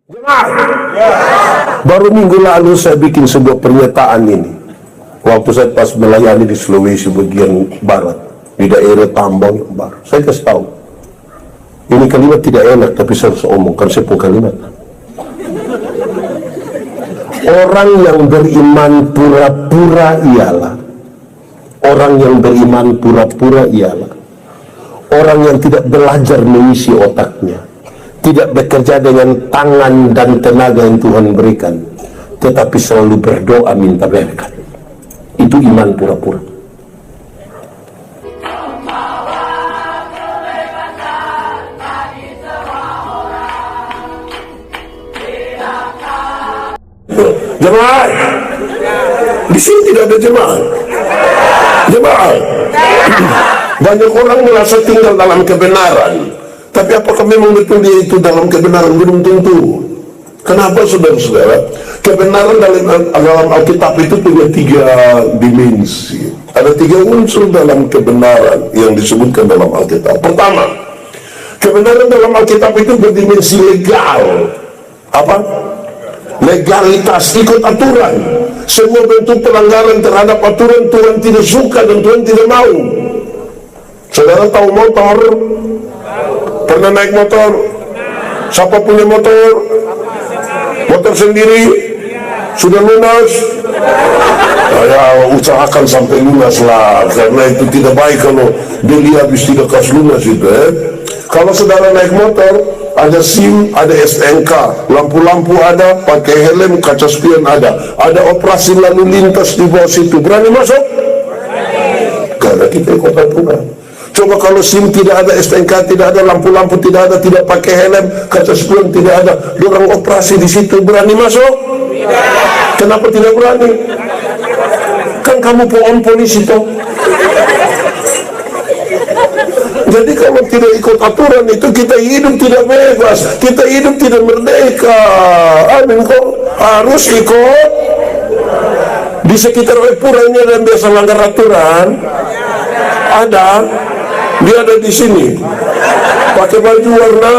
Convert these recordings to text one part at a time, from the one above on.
Jemaat, baru minggu lalu saya bikin sebuah pernyataan ini. Waktu saya pas melayani di Sulawesi bagian barat, di daerah Tambang yang baru. Saya kasih tahu, ini kalimat tidak enak, tapi saya harus omongkan sepuluh kalimat. Orang yang beriman pura-pura ialah orang yang tidak belajar mengisi otaknya, tidak bekerja dengan tangan dan tenaga yang Tuhan berikan, tetapi selalu berdoa minta berkat. Itu iman pura-pura. Jemaat, di sini tidak ada jemaat. Jemaat, banyak orang merasa tinggal dalam kebenaran, tapi apakah memang betul dia itu dalam kebenaran? Belum tentu. Kenapa saudara-saudara? Kebenaran dalam Alkitab itu punya tiga dimensi. Ada tiga unsur dalam kebenaran yang disebutkan dalam Alkitab. Pertama, kebenaran dalam Alkitab itu berdimensi legal. Apa? Legalitas, ikut aturan. Semua bentuk pelanggaran terhadap aturan Tuhan tidak suka dan Tuhan tidak mau. Saudara tahu motor? Pernah naik motor? Siapa punya motor? Motor sendiri? Sudah lunas? Ya, usahakan sampai lunas lah, karena itu tidak baik kalau beli habis tidak kas lunas itu. Kalau saudara naik motor, ada SIM, ada STNK, lampu-lampu ada, pakai helm, kaca spion ada operasi lalu lintas di bawah situ, berani masuk? Karena kita ikut aturan. Coba kalau SIM tidak ada, STNK tidak ada, lampu-lampu tidak ada, tidak pakai helm, kaca spion tidak ada, orang operasi di situ, berani masuk? Tidak. Kenapa tidak berani? Kan kamu pohon polisi toh. Jadi kalau tidak ikut aturan itu, kita hidup tidak bebas, kita hidup tidak merdeka. Amin kok. Harus ikut. Di sekitar Epura ini ada yang biasa langgar aturan. Ada. Dia ada di sini. Pakai baju warna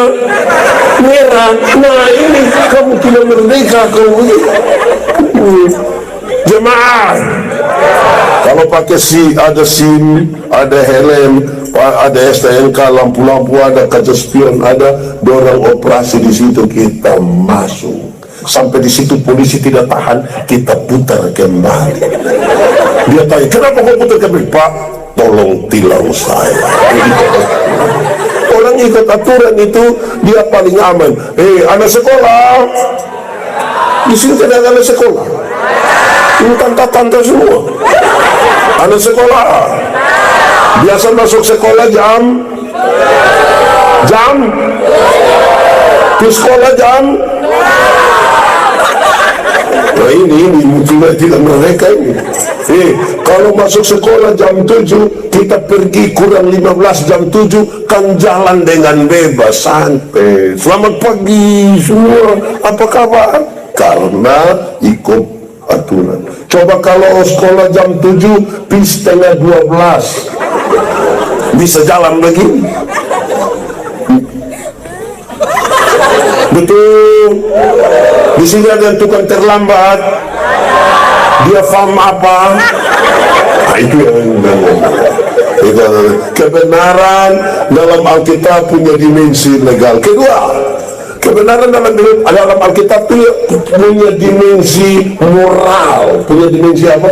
merah. Nah ini kamu tidak merdeka kamu. Jemaah, kalau pakai ada SIM, ada helm, ada STNK, lampu-lampu ada, kaca spion ada, dorang operasi di situ, kita masuk. Sampai di situ polisi tidak tahan, kita putar kembali. Dia tanya, kenapa kau putar kembali? Pak, tolong tilang saya. Orang ikut aturan itu dia paling aman. Anak sekolah, di sini tidak ada anak sekolah. Ini tante-tante semua. Anak sekolah biasa masuk sekolah jam di sekolah jam. Nah ini juga tidak mereka ini. Kalau masuk sekolah jam 7, kita pergi kurang 15 jam 7, kan jalan dengan bebas, santai. Selamat pagi semua, apa kabar? Karena ikut aturan. Coba kalau sekolah jam 7, bis setengah 12, bisa jalan begini? Betul. Di sini ada yang tukang terlambat, dia paham apa? Nah, itu yang kebenaran dalam Alkitab punya dimensi legal. Kedua, kebenaran dalam Alkitab punya dimensi moral. Punya dimensi apa?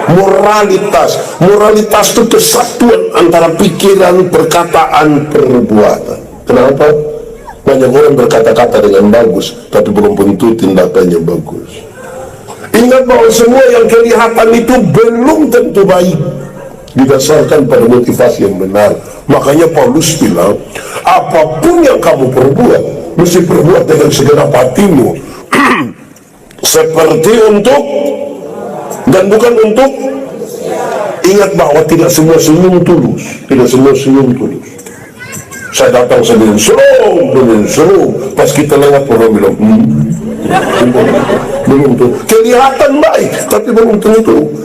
Moralitas. Moralitas itu kesatuan antara pikiran, perkataan, perbuatan. Kenapa? Banyak orang berkata-kata dengan bagus, tapi belum tentu tindakannya bagus. Ingat bahwa semua yang kelihatan itu belum tentu baik, didasarkan pada motivasi yang benar. Makanya Paulus bilang, apapun yang kamu perbuat, mesti perbuat dengan segenap hatimu, seperti untuk dan bukan untuk. Ingat bahwa tidak semua senyum tulus. Tidak semua senyum tulus. Saya datang dengan senyum, pas kita lewat orang bilang belum tuh. Kelihatan baik, tapi belum tentu.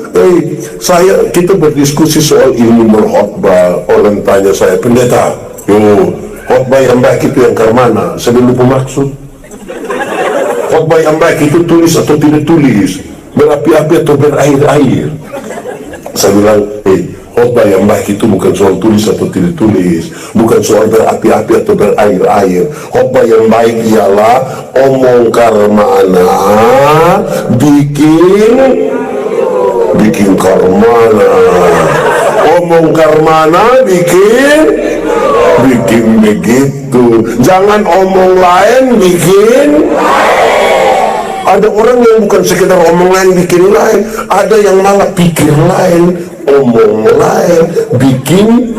Kita berdiskusi soal ilmu berkhotbah. Orang tanya saya, pendeta, khotbah yang baik itu yang ke mana? Saya lupa maksud. khotbah yang baik itu tulis atau tidak tulis, berapi-api atau berair-air. Saya bilang, khotbah yang baik itu bukan soal tulis atau tidak tulis, bukan soal berapi-api atau berair-air. Khotbah yang baik ialah omong karmana, bikin karmana, omong karmana, bikin begitu. Jangan omong lain bikin. Ada orang yang bukan sekedar omong lain bikin lain, ada yang malah pikir lain, omong lain, bikin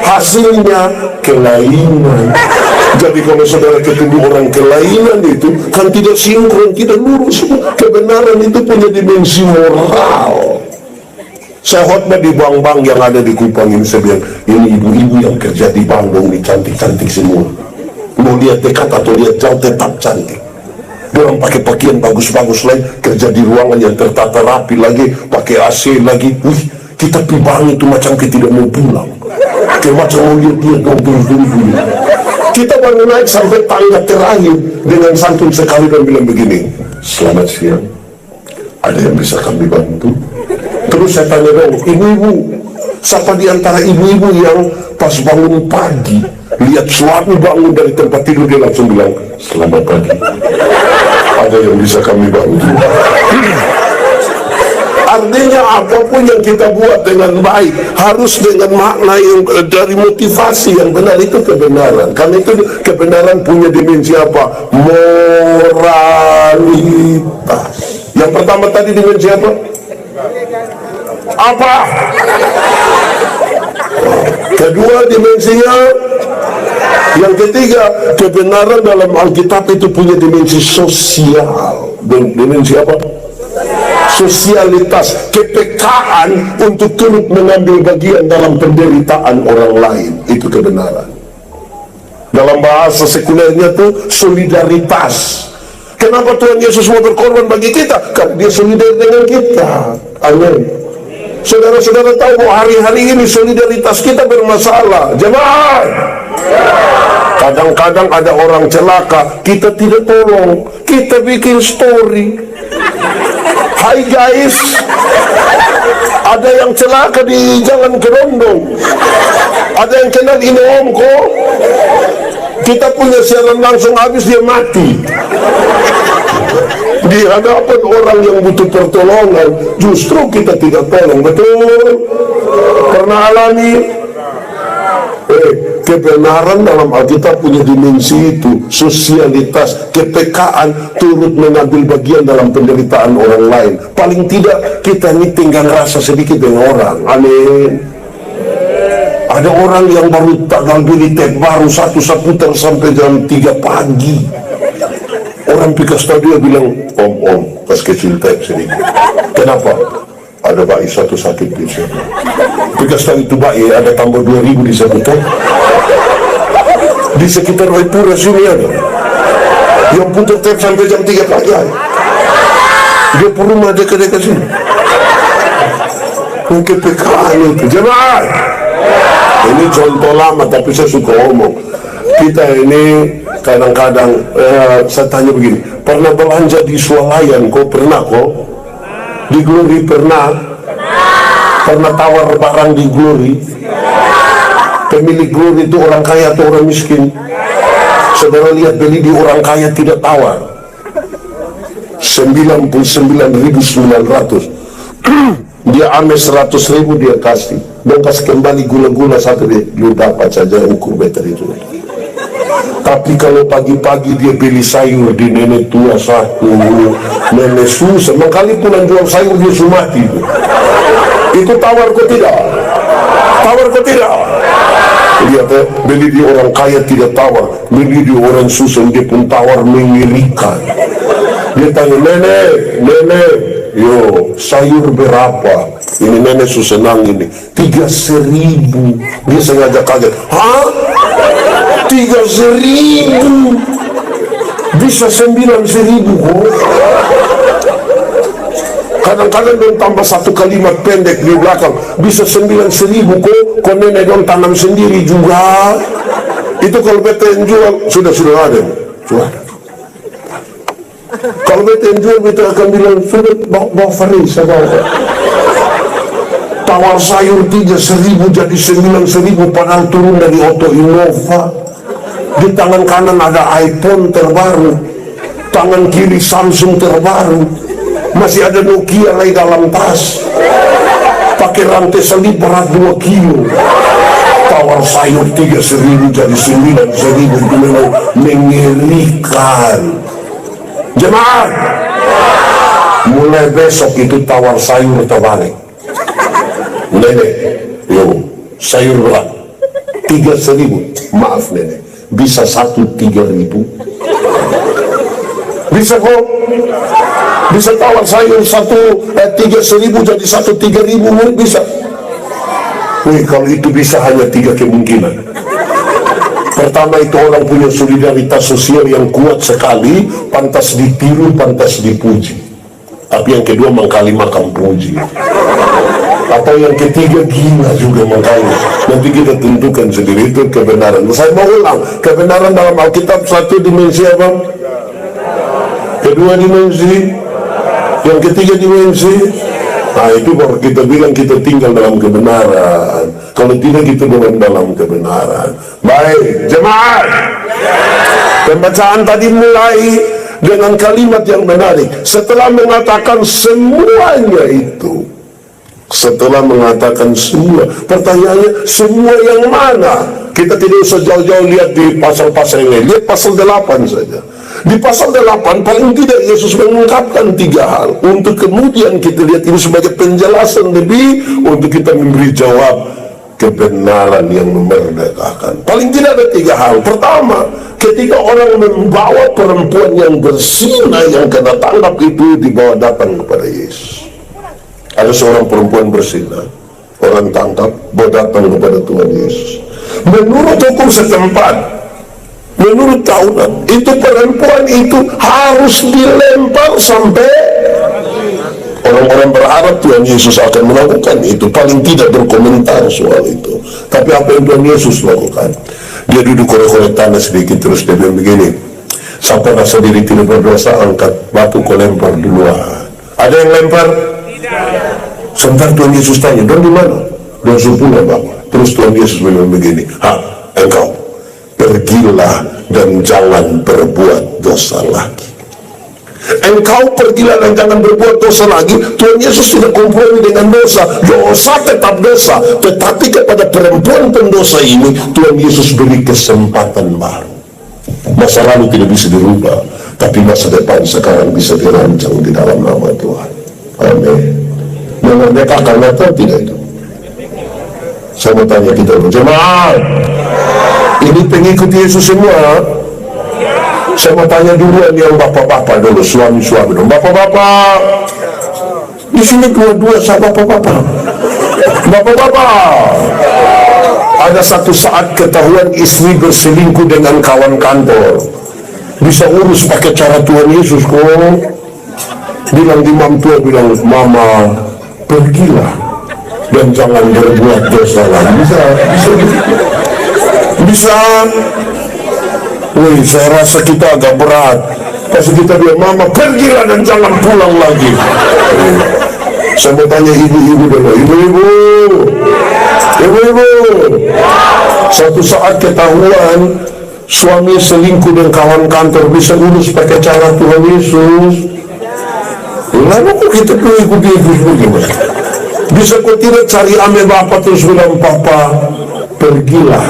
hasilnya kelainan. Jadi kalau saudara ketemu orang kelainan itu kan tidak sinkron, tidak lurus. Kebenaran itu punya dimensi moral. Saya khotbah di bank-bank yang ada di Kupang ini, saya bilang, ini ibu-ibu yang kerja di bank dong, ini cantik-cantik semua. Mau lihat dekat atau lihat jauh tetap cantik. Dia orang pakai pakaian bagus-bagus lagi, kerja di ruangan yang tertata rapi lagi, pakai AC lagi. Wih, kita pi bank itu macam kita tidak mau pulang. Kayak macam mau lihat-lihat mobil dulu. Kita baru naik sampai tangga terakhir dengan santun sekali dan bilang begini, selamat siang, ada yang bisa kami bantu? Terus saya tanya dong, ibu-ibu, siapa di antara ibu-ibu yang pas bangun pagi lihat suami bangun dari tempat tidur, dia langsung bilang, selamat pagi, ada yang bisa kami bantu? Artinya apapun yang kita buat dengan baik harus dengan makna yang dari motivasi yang benar, itu kebenaran. Karena itu kebenaran punya dimensi apa? Moralitas. Yang pertama tadi dimensi apa? Apa? Kedua dimensinya. Yang ketiga, kebenaran dalam Alkitab itu punya dimensi sosial. Dimensi apa? Sosialitas, kepekaan untuk turut mengambil bagian dalam penderitaan orang lain. Itu kebenaran. Dalam bahasa sekulernya itu solidaritas. Kenapa Tuhan Yesus mau berkorban bagi kita? Karena dia solidar dengan kita. Amin. Saudara-saudara tahu bahwa hari-hari ini solidaritas kita bermasalah. Jemaat, kadang-kadang ada orang celaka, kita tidak tolong, kita bikin story. Hai guys, ada yang celaka di jalan Kerondong, ada yang kenal ini omko, kita punya siaran langsung, habis dia mati di hadapan orang yang butuh pertolongan. Justru kita tidak tolong. Betul? Pernah alami? Kebenaran dalam Alkitab punya dimensi itu, sosialitas, kepekaan, turut mengambil bagian dalam penderitaan orang lain. Paling tidak kita ini tinggal rasa sedikit dengan orang. Amin. Ada orang yang baru tanggal beli teh baru satu seputar sampai jam 3 pagi. Orang pikas tadi dia bilang, om, pas kecil teh sedikit. Kenapa? Ada bayi satu sakit di sini. Pikas tadi itu bayi ada tambah 2.000 di satu teh. Di sekitar Waipura sini ada yang putar teh sampai jam 3 pagi. Dia perlu rumah dekat-dekat sini. Mungkin PKN itu. Jemaat, ini contoh lama tapi saya suka omong. Kita ini kadang-kadang saya tanya begini, pernah belanja di Swalayan? Kau pernah kok? Di Glory pernah? Pernah tawar barang di Glory? Pemilik Glory itu orang kaya atau orang miskin? Saudara lihat beli di orang kaya tidak tawar. 99.900. Dia ambil 100.000 dia kasih. Dia kasih kembali gula-gula satu, dia lu dapat saja ukur meter itu. Tapi kalau pagi-pagi dia beli sayur di nenek tua satu, nenek susah, mengkali pulang jual sayur dia sumati itu tawar kok tidak? Tawar kok tidak? Lihat ya, beli di orang kaya tidak tawar, beli di orang susah dia pun tawar mengerikan. Dia tanya, nenek, yo sayur berapa? Ini nenek susah senang ini 3.000. Dia sengaja kaget, hah? 3.000 bisa 9.000 kok. Kadang-kadang dong tambah satu kalimat pendek di belakang, bisa 9.000 kok nenek dong tanam sendiri juga. Itu kalau beta yang jual sudah ada jual. Kalau beta yang jual, beta akan bilang, sudah bawa Farisa, bawa. Tawar sayur 3.000 jadi 9.000, padahal turun dari Auto Innova. Di tangan kanan ada iPhone terbaru, tangan kiri Samsung terbaru, masih ada Nokia lagi dalam tas, pakai rantai selip berat 2 kilo. Tawar sayur 3.000 jadi 9.000, itu memang mengerikan. Jemaat, mulai besok itu tawar sayur terbalik. Nenek, yo, sayur berat 3.000, maaf nenek, bisa 1 3.000. Bisa kok, bisa tawar sayur 3.000 jadi 1 3.000, bisa. Wih, kalau itu bisa hanya 3 kemungkinan. Pertama, itu orang punya solidaritas sosial yang kuat sekali, pantas ditiru, pantas dipuji. Tapi yang kedua, mengkali makan puji. Atau yang ketiga, gila juga makanya. Nanti kita tentukan sendiri, itu kebenaran. Saya mau ulang, kebenaran dalam Alkitab 1 dimensi apa? Kedua dimensi, yang ketiga dimensi. Nah, itu baru kita bilang kita tinggal dalam kebenaran. Kalau tidak, kita bukan dalam kebenaran. Baik, jemaat, pembacaan tadi mulai dengan kalimat yang menarik. Setelah mengatakan semuanya itu, setelah mengatakan semua, pertanyaannya semua yang mana? Kita tidak usah jauh-jauh lihat di pasal-pasal yang lain, lihat pasal 8 saja. Di pasal 8 paling tidak Yesus mengungkapkan 3 hal, untuk kemudian kita lihat ini sebagai penjelasan lebih untuk kita memberi jawab kebenaran yang memerdekakan. Paling tidak ada 3 hal. Pertama, ketika orang membawa perempuan yang berzina yang kena tangkap itu dibawa datang kepada Yesus. Ada seorang perempuan berzina, orang tangkap, bawa datang kepada Tuhan Yesus. Menurut hukum setempat, menurut Taurat, itu perempuan itu harus dilempar sampai. Orang-orang berharap Tuhan Yesus akan melakukan itu, paling tidak berkomentar soal itu. Tapi apa yang Tuhan Yesus lakukan? Dia duduk korek-korek tanah sedikit, terus dia bilang begini, siapa rasa diri tidak berdosa, angkat batu kau lempar duluan. Ada yang lempar? Sebentar Tuhan Yesus tanya, don di mana? Don sepuluh Bapak. Terus Tuhan Yesus bilang begini, engkau pergilah dan jangan berbuat dosa lagi. Engkau pergilah dan jangan berbuat dosa lagi. Tuhan Yesus tidak kompromi dengan dosa. Dosa tetap dosa, tetapi kepada perempuan pendosa ini Tuhan Yesus beri kesempatan baru. Masa lalu tidak bisa dirubah, tapi masa depan sekarang bisa dirancang di dalam nama Tuhan. Amin. Memerdekakan atau tidak itu? Saya mau tanya kita berjemaah, ini pengikut Yesus semua. Saya mau tanya duluan yang bapak-bapak dulu, suami-suami dulu. Bapak-bapak, di sini dua-dua saya bapak-bapak. Bapak-bapak, ada satu saat ketahuan istri berselingkuh dengan kawan kantor, bisa urus pakai cara Tuhan Yesus kok. Bilang imam tua, bilang, mama pergilah dan jangan berbuat dosa lagi. Bisa. Wih, saya rasa kita agak berat. Pas kita bilang, mama pergilah dan jangan pulang lagi. Saya mau tanya ibu-ibu dulu. Ibu-ibu, satu saat ketahuan suami selingkuh dengan kawan kantor, bisa urus pakai cara Tuhan Yesus. Lalu kok kita tuh ikut Yesus begini? Bisa kok tidak cari ame bapak terus bilang, papa pergilah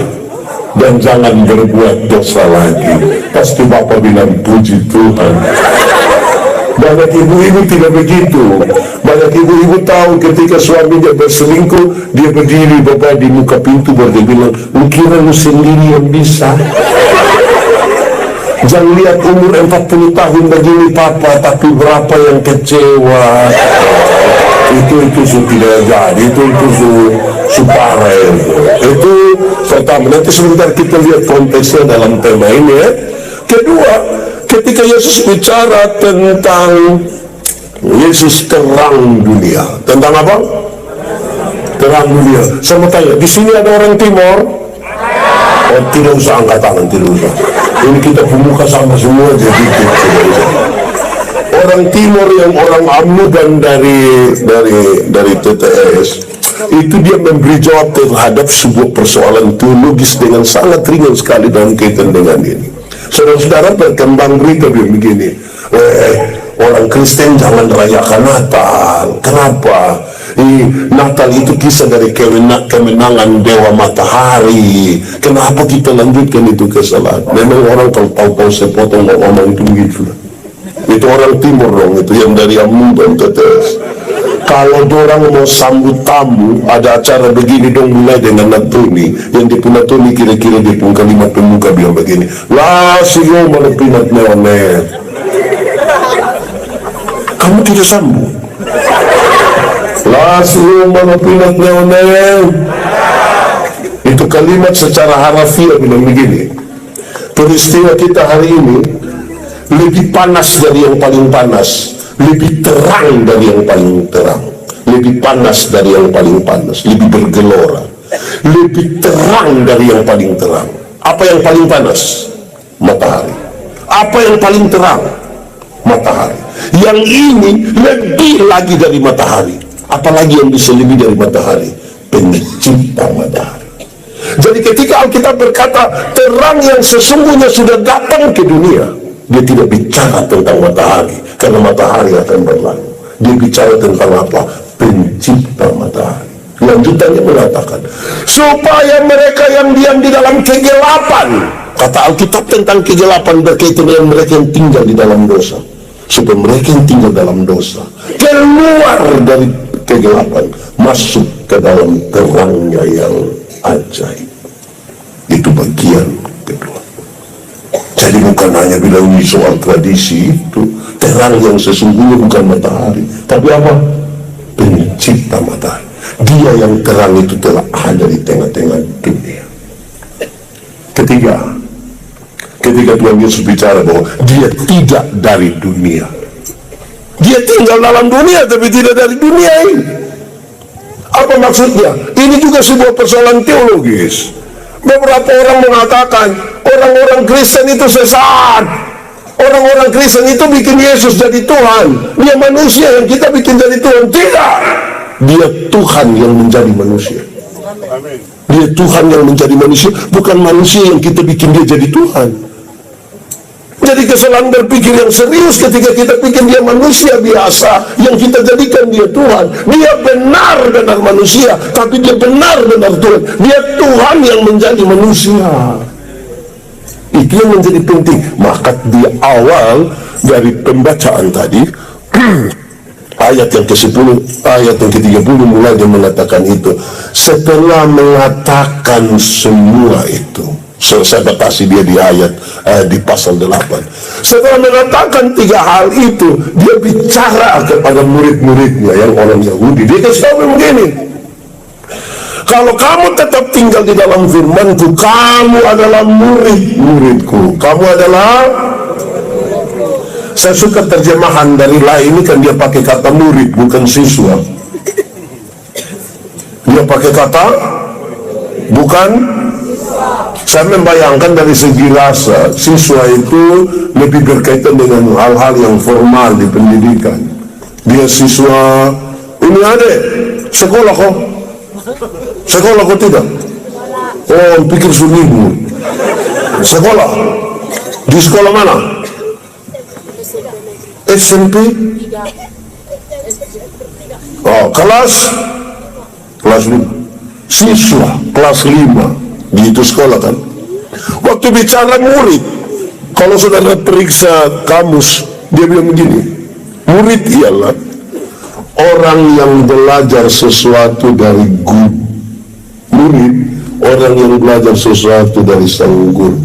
dan jangan berbuat dosa lagi. Pasti bapak bilang, puji Tuhan. Banyak ibu-ibu tidak begitu. Banyak ibu-ibu tahu ketika suaminya berselingkuh, dia berdiri bapak di muka pintu, baru dia bilang, lu kira lu sendiri yang bisa? Jangan lihat umur 40 tahun begini papa, tapi berapa yang kecewa. Itu tidak jadi, itu supara itu pertama. Nanti sebentar kita lihat konteksnya dalam tema ini ya. Kedua, ketika Yesus bicara tentang Yesus terang dunia, tentang apa? Terang dunia. Saya mau tanya, di sini ada orang Timur? Oh, tidak usah angkat tangan, tidak usah. Ini kita pemuka sama semua, jadi tidak usah. orang timur yang orang amudan dari TTS itu, dia memberi jawab terhadap sebuah persoalan teologis dengan sangat ringan sekali dalam kaitan dengan ini. Saudara-saudara, berkembang berita begini, orang Kristen jangan rayakan Natal. Kenapa? Natal itu kisah dari kemenangan Dewa Matahari. Kenapa kita lanjutkan itu kesalahan? Memang orang kalau tahu-tahu sepotong ngomong itu begitu. Itu orang timur dong, itu yang dari Amudan TTS. Kalau orang mau sambut tamu, ada acara begini dong, mulai dengan natuni. Yang di pun natuni kira-kira di pun kalimat pemuka bilang begini, lah siyo malapinat neonet. Kamu tidak sambut. Lah siyo malapinat neonet. Itu kalimat secara harafiah bilang begini, peristiwa kita hari ini lebih panas dari yang paling panas, lebih terang dari yang paling terang, lebih panas dari yang paling panas, lebih bergelora, lebih terang dari yang paling terang. Apa yang paling panas? Matahari. Apa yang paling terang? Matahari. Yang ini lebih lagi dari matahari. Apalagi yang bisa lebih dari matahari? Pencipta matahari. Jadi ketika Alkitab berkata terang yang sesungguhnya sudah datang ke dunia, dia tidak bicara tentang matahari, karena matahari akan berlalu. Dia bicara tentang apa? Pencipta matahari. Lanjutannya mengatakan, supaya mereka yang diam di dalam kegelapan, kata Alkitab tentang kegelapan berkaitan dengan mereka yang tinggal di dalam dosa, supaya mereka yang tinggal dalam dosa keluar dari kegelapan, masuk ke dalam terangnya yang ajaib. Itu bagian kedua. Jadi bukan hanya bilang ini soal tradisi, itu terang yang sesungguhnya bukan matahari, tapi apa? Pencipta matahari. Dia yang terang itu telah ada di tengah-tengah dunia. Ketika Tuhan Yesus bicara bahwa dia tidak dari dunia, dia tinggal dalam dunia tapi tidak dari dunia ini. Apa maksudnya? Ini juga sebuah persoalan teologis. Beberapa orang mengatakan orang-orang Kristen itu sesat. Orang-orang Kristen itu bikin Yesus jadi Tuhan. Dia manusia yang kita bikin jadi Tuhan. Tidak. Dia Tuhan yang menjadi manusia. Dia Tuhan yang menjadi manusia, bukan manusia yang kita bikin dia jadi Tuhan. Jadi kesalahan berpikir yang serius ketika kita pikir dia manusia biasa yang kita jadikan dia Tuhan. Dia benar-benar manusia, tapi dia benar-benar Tuhan. Dia Tuhan yang menjadi manusia. Itu yang menjadi penting. Maka di awal dari pembacaan tadi ayat yang ke-10, ayat yang ke-30 mulai dia mengatakan itu. Setelah mengatakan semua itu, saya batasi dia di ayat di pasal 8. Setelah mengatakan 3 hal itu, dia bicara kepada murid-muridnya yang orang Yahudi. Dia kasih tahu begini, kalau kamu tetap tinggal di dalam firman-Ku, kamu adalah murid-muridku. Kamu adalah, saya suka terjemahan dari lain ini kan dia pakai kata murid bukan siswa. Dia pakai kata bukan. Saya membayangkan dari segi rasa, siswa itu lebih berkaitan dengan hal-hal yang formal di pendidikan. Dia siswa, ini ada sekolah kok. Sekolah kok tidak? Oh, pikir suamimu. Sekolah. Di sekolah mana? SMP? Oh, kelas 5. Siswa kelas 5 di itu sekolah kan. Waktu bicara murid, kalau saudara periksa kamus, dia bilang begini, murid ialah orang yang belajar sesuatu dari guru. Murid, orang yang belajar sesuatu dari sang guru.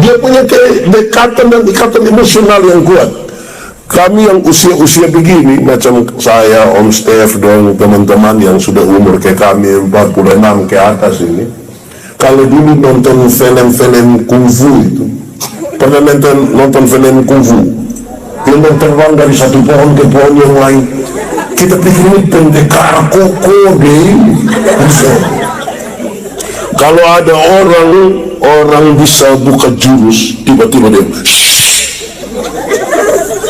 Dia punya kedekatan dan ikatan emosional yang kuat. Kami yang usia-usia begini, macam saya, Om Steph, dan teman-teman yang sudah umur kayak kami 46 ke atas ini, kalau dulu nonton film-film kungfu itu, pernah nonton film kungfu yang terbang dari satu pohon ke pohon yang lain, kita pikir ini pendekar koko deh. Kalau ada orang bisa buka jurus, tiba-tiba dia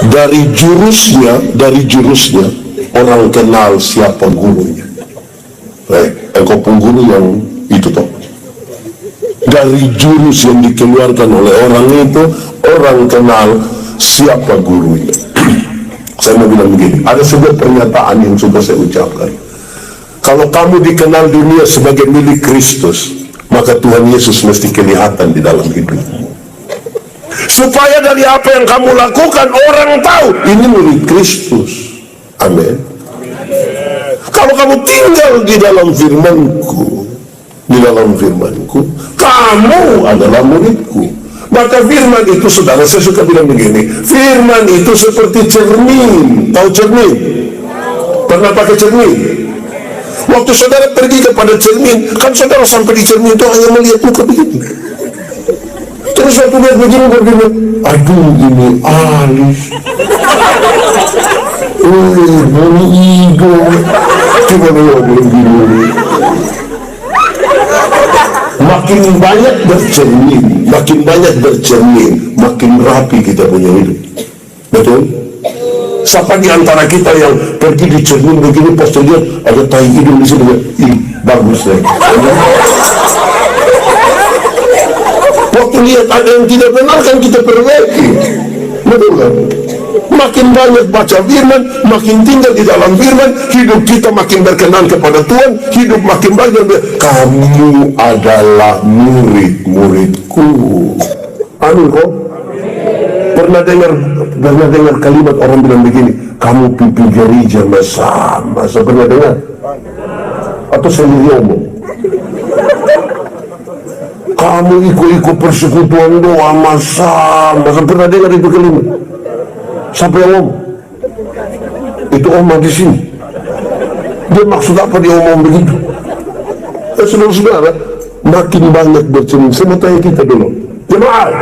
Dari jurusnya orang kenal siapa gurunya. Engkau pengguru yang itu toh. Dari jurus yang dikeluarkan oleh orang itu, orang kenal siapa gurunya. Saya mau bilang begini, ada sebuah pernyataan yang sudah saya ucapkan. Kalau kamu dikenal dunia sebagai milik Kristus, maka Tuhan Yesus mesti kelihatan di dalam hidupmu. Supaya dari apa yang kamu lakukan, orang tahu ini milik Kristus. Amin. Kalau kamu tinggal di dalam firman-Ku, kamu adalah muridku. Maka firman itu, saudara, saya suka bilang begini, firman itu seperti cermin. Tahu cermin? Pernah pakai cermin? Waktu saudara pergi kepada cermin, kan saudara sampai di cermin itu hanya melihat muka begini. Terus waktu lihat begini, bergini, aduh ini alis, bulu hidung, coba lihat begini. Makin banyak bercermin, makin rapi kita punya hidup. Betul? Siapa di antara kita yang pergi di cermin begini, pas lihat ada tai hidung di sini, bagus deh. Waktu lihat ada yang tidak benar kan kita perbaiki. Betul kan? Makin banyak baca firman, makin tinggal di dalam firman, hidup kita makin berkenan kepada Tuhan, hidup makin banyak. Kamu adalah murid-muridku. Amin kok? Pernah dengar kalimat orang bilang begini, kamu pimpin gereja masa pernah dengar? Atau sendiri omong? Kamu ikut persekutuan doa masa pernah dengar itu kalimat? Siapa yang ngomong? Itu omong di sini. Dia maksud apa dia omong begitu? Saudara-saudara, makin banyak bercermin. Saya mau tanya kita dulu, jemaat,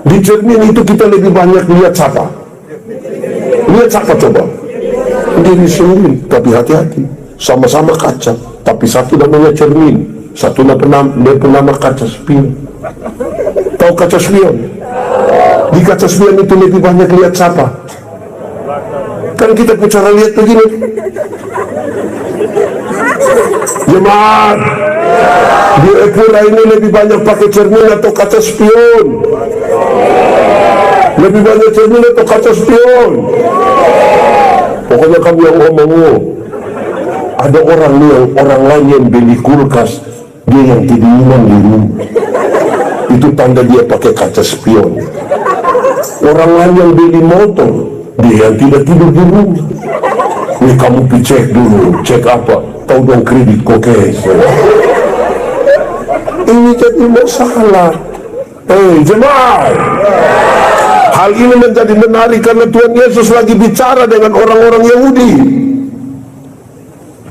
di cermin itu kita lebih banyak lihat siapa? Lihat siapa coba? Diri sendiri. Tapi hati-hati, sama-sama kaca, tapi satu namanya cermin, satu bernama kaca spion. Tahu kaca spion? Di kaca spion itu lebih banyak lihat siapa? Kan kita punya lihat begini. Jemaat, di Epura ini lebih banyak pakai cermin atau kaca spion? Lebih banyak cermin atau kaca spion? Pokoknya kamu yang ngomong. Ada orang lain yang beli kulkas, dia yang kedinginan di rumah. Itu tanda dia pakai kaca spion. Orang lain yang beli motor, dia yang tidak tidur di rumah. Ini kamu cek dulu, cek apa? Tahu dong kredit kokes. Ini jadi masalah. Jemaat, hal ini menjadi menarik karena Tuhan Yesus lagi bicara dengan orang-orang Yahudi.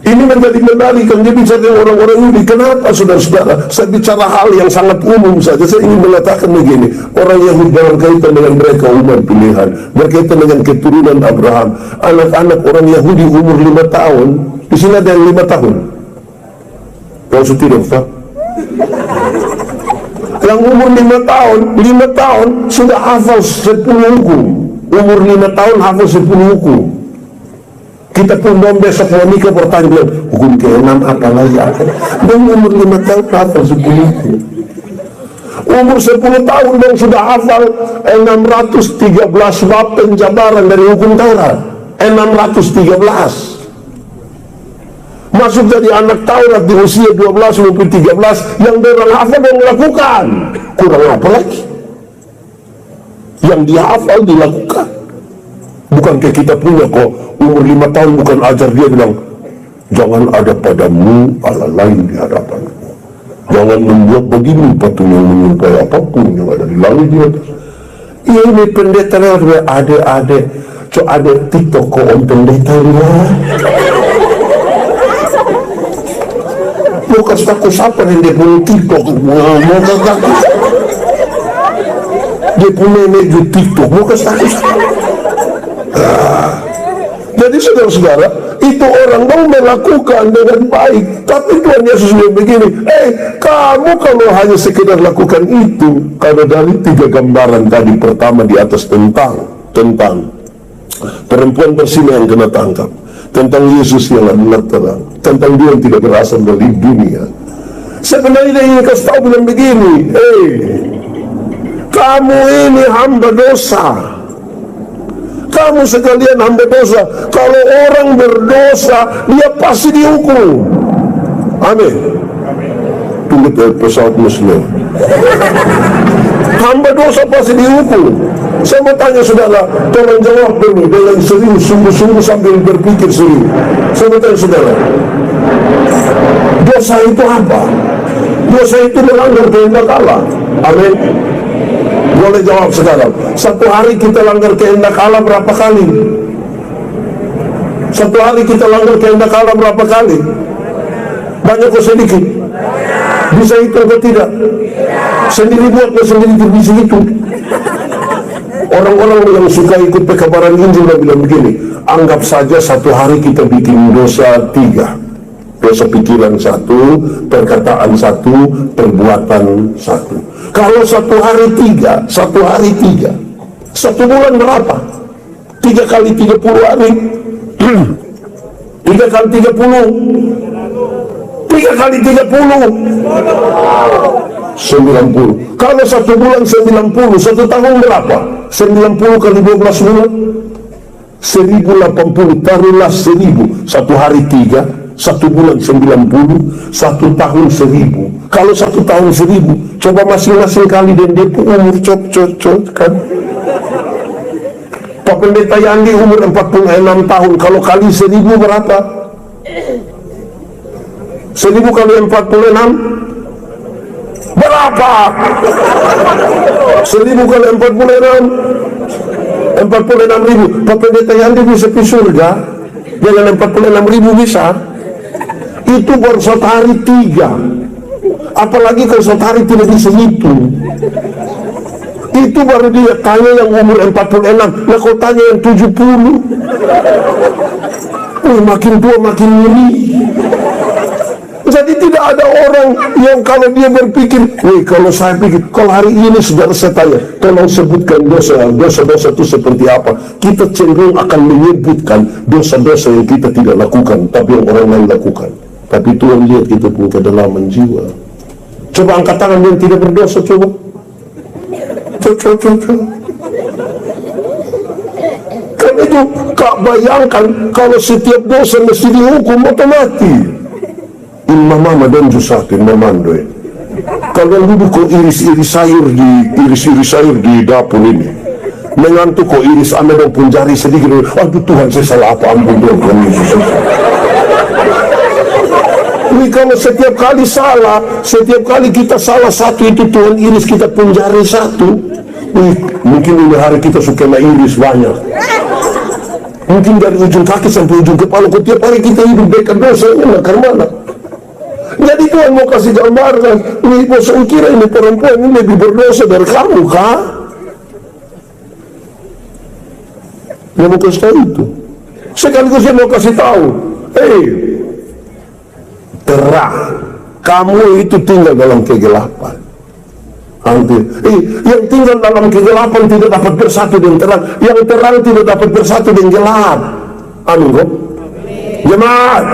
Ini menjadi menarik karena dia bicara dengan orang-orang Yahudi. Kenapa, saudara-saudara? Saya bicara hal yang sangat umum saja. Saya ingin mengatakan begini, orang Yahudi dalam kaitan dengan mereka umat pilihan, berkaitan dengan keturunan Abraham. Anak-anak orang Yahudi umur 5 tahun. Di sini ada yang 5 tahun. Yang tidak, Pak? Yang umur 5 tahun sudah hafal 10 hukum. Umur 5 tahun hafal 10 hukum. Kita pun dong besok mau nikah bertanya, hukum ke-6 apa lagi? Dan umur 5 tahun hafal 10 hukum. Umur 10 tahun dong sudah hafal 613 bab penjabaran dari hukum Taurat. 613. Masuk jadi anak Taurat di usia 12 maupun 13, yang orang hafal dan melakukan. Kurang apa lagi? Yang dihafal dilakukan. Bukan kayak kita punya kok, umur 5 tahun bukan ajar dia bilang, jangan ada padamu Allah lain di hadapanmu. Jangan membuat begini patung yang menyerupai apapun yang ada di langit di atas. Ini pendeta lewat, adek-adek, ada TikTok kok om pendeta lewat. Mau kasih takut siapa yang dia punya TikTok? Mau kasih takut dia punya nenek di TikTok, mau kasih takut siapa? Jadi saudara-saudara, itu orang mau melakukan dengan baik, tapi Tuhan Yesus bilang begini, kamu kalau hanya sekedar lakukan itu, karena dari 3 gambaran tadi pertama di atas tentang tentang perempuan berzina yang kena tangkap, tentang Yesus yang adalah terang, tentang Dia yang tidak berasal dari dunia. Sebenarnya ingin kasih tahu bilang begini, kamu ini hamba dosa. Kamu sekalian hamba dosa. Kalau orang berdosa, dia pasti dihukum. Amin. Tunggu pesawat Muslim. Hamba dosa pasti dihukum. Saya mau tanya saudara, tolong jawab dulu dengan serius, sungguh-sungguh sambil berpikir serius. Saya mau tanya saudara, dosa itu apa? Dosa itu melanggar kehendak Allah. Amin. Boleh jawab sekarang. Satu hari kita langgar kehendak Allah berapa kali? Satu hari kita langgar kehendak Allah berapa kali? Banyak atau sedikit? Bisa itu atau tidak? Sendiri buat atau sendiri bisa itu? Orang-orang yang suka ikut pekabaran Injil bilang begini, anggap saja satu hari kita bikin dosa 3. Dosa pikiran 1, perkataan 1, perbuatan 1. Kalau satu hari 3, satu bulan berapa? 3 kali 30 hari. 3 kali 30. 3 kali 30. 90. Kalau satu bulan 90, satu tahun berapa? 90 kali 12 bulan 1080. Taruhlah 1000. Satu hari 3, satu bulan 90, satu tahun 1000. Kalau satu tahun 1000, coba masing-masing kali dan dia umur cocok kan. Pak Pendeta Yandi umur 46 tahun. Kalau kali 1000 berapa? 1000 kali 46 berapa? 1000 kali 46 46.000. Pak Pendeta Yandi bisa pergi surga dengan 46.000 bisa. Itu baru satu hari 3. Apalagi kalau satu hari tidak bisa hitung. Itu baru dia tanya yang umur 46. Nah kau tanya yang 70. Makin tua makin ngeri. Jadi tidak ada orang yang kalau dia berpikir, kalau saya pikir, kalau hari ini saudara saya tanya, tolong sebutkan dosa-dosa itu seperti apa. Kita cenderung akan menyebutkan dosa-dosa yang kita tidak lakukan, tapi yang orang lain lakukan. Tapi Tuhan lihat kita punya kedalaman jiwa. Coba angkat tangan yang tidak berdosa, coba. Kan itu, Kak bayangkan kalau setiap dosa mesti dihukum otomatis. Mama dan Jusatin Mamandoi. Kalau duduk kok iris-iris sayur di dapur ini, mengantuk kok iris anda dan pun jari sedikit. Aduh Tuhan, saya salah apa, ampun Tuhan Yesus. Ini kalau setiap kali salah, setiap kali kita salah satu itu Tuhan iris kita pun jari satu. Mungkin ini hari kita suka iris banyak. Mungkin dari ujung kaki sampai ujung kepala, tiap hari kita hidup dekat dosa, karena mana? Jadi Tuhan mau kasih gambaran, ini bosan kira ini perempuan ini lebih berdosa dari kamu, kah? Dia mau kasih tahu itu. Sekaligus dia mau kasih tahu, terang, kamu itu tinggal dalam kegelapan. Yang tinggal dalam kegelapan tidak dapat bersatu dengan terang. Yang terang tidak dapat bersatu dengan gelap. Amin, kok? Jemaat.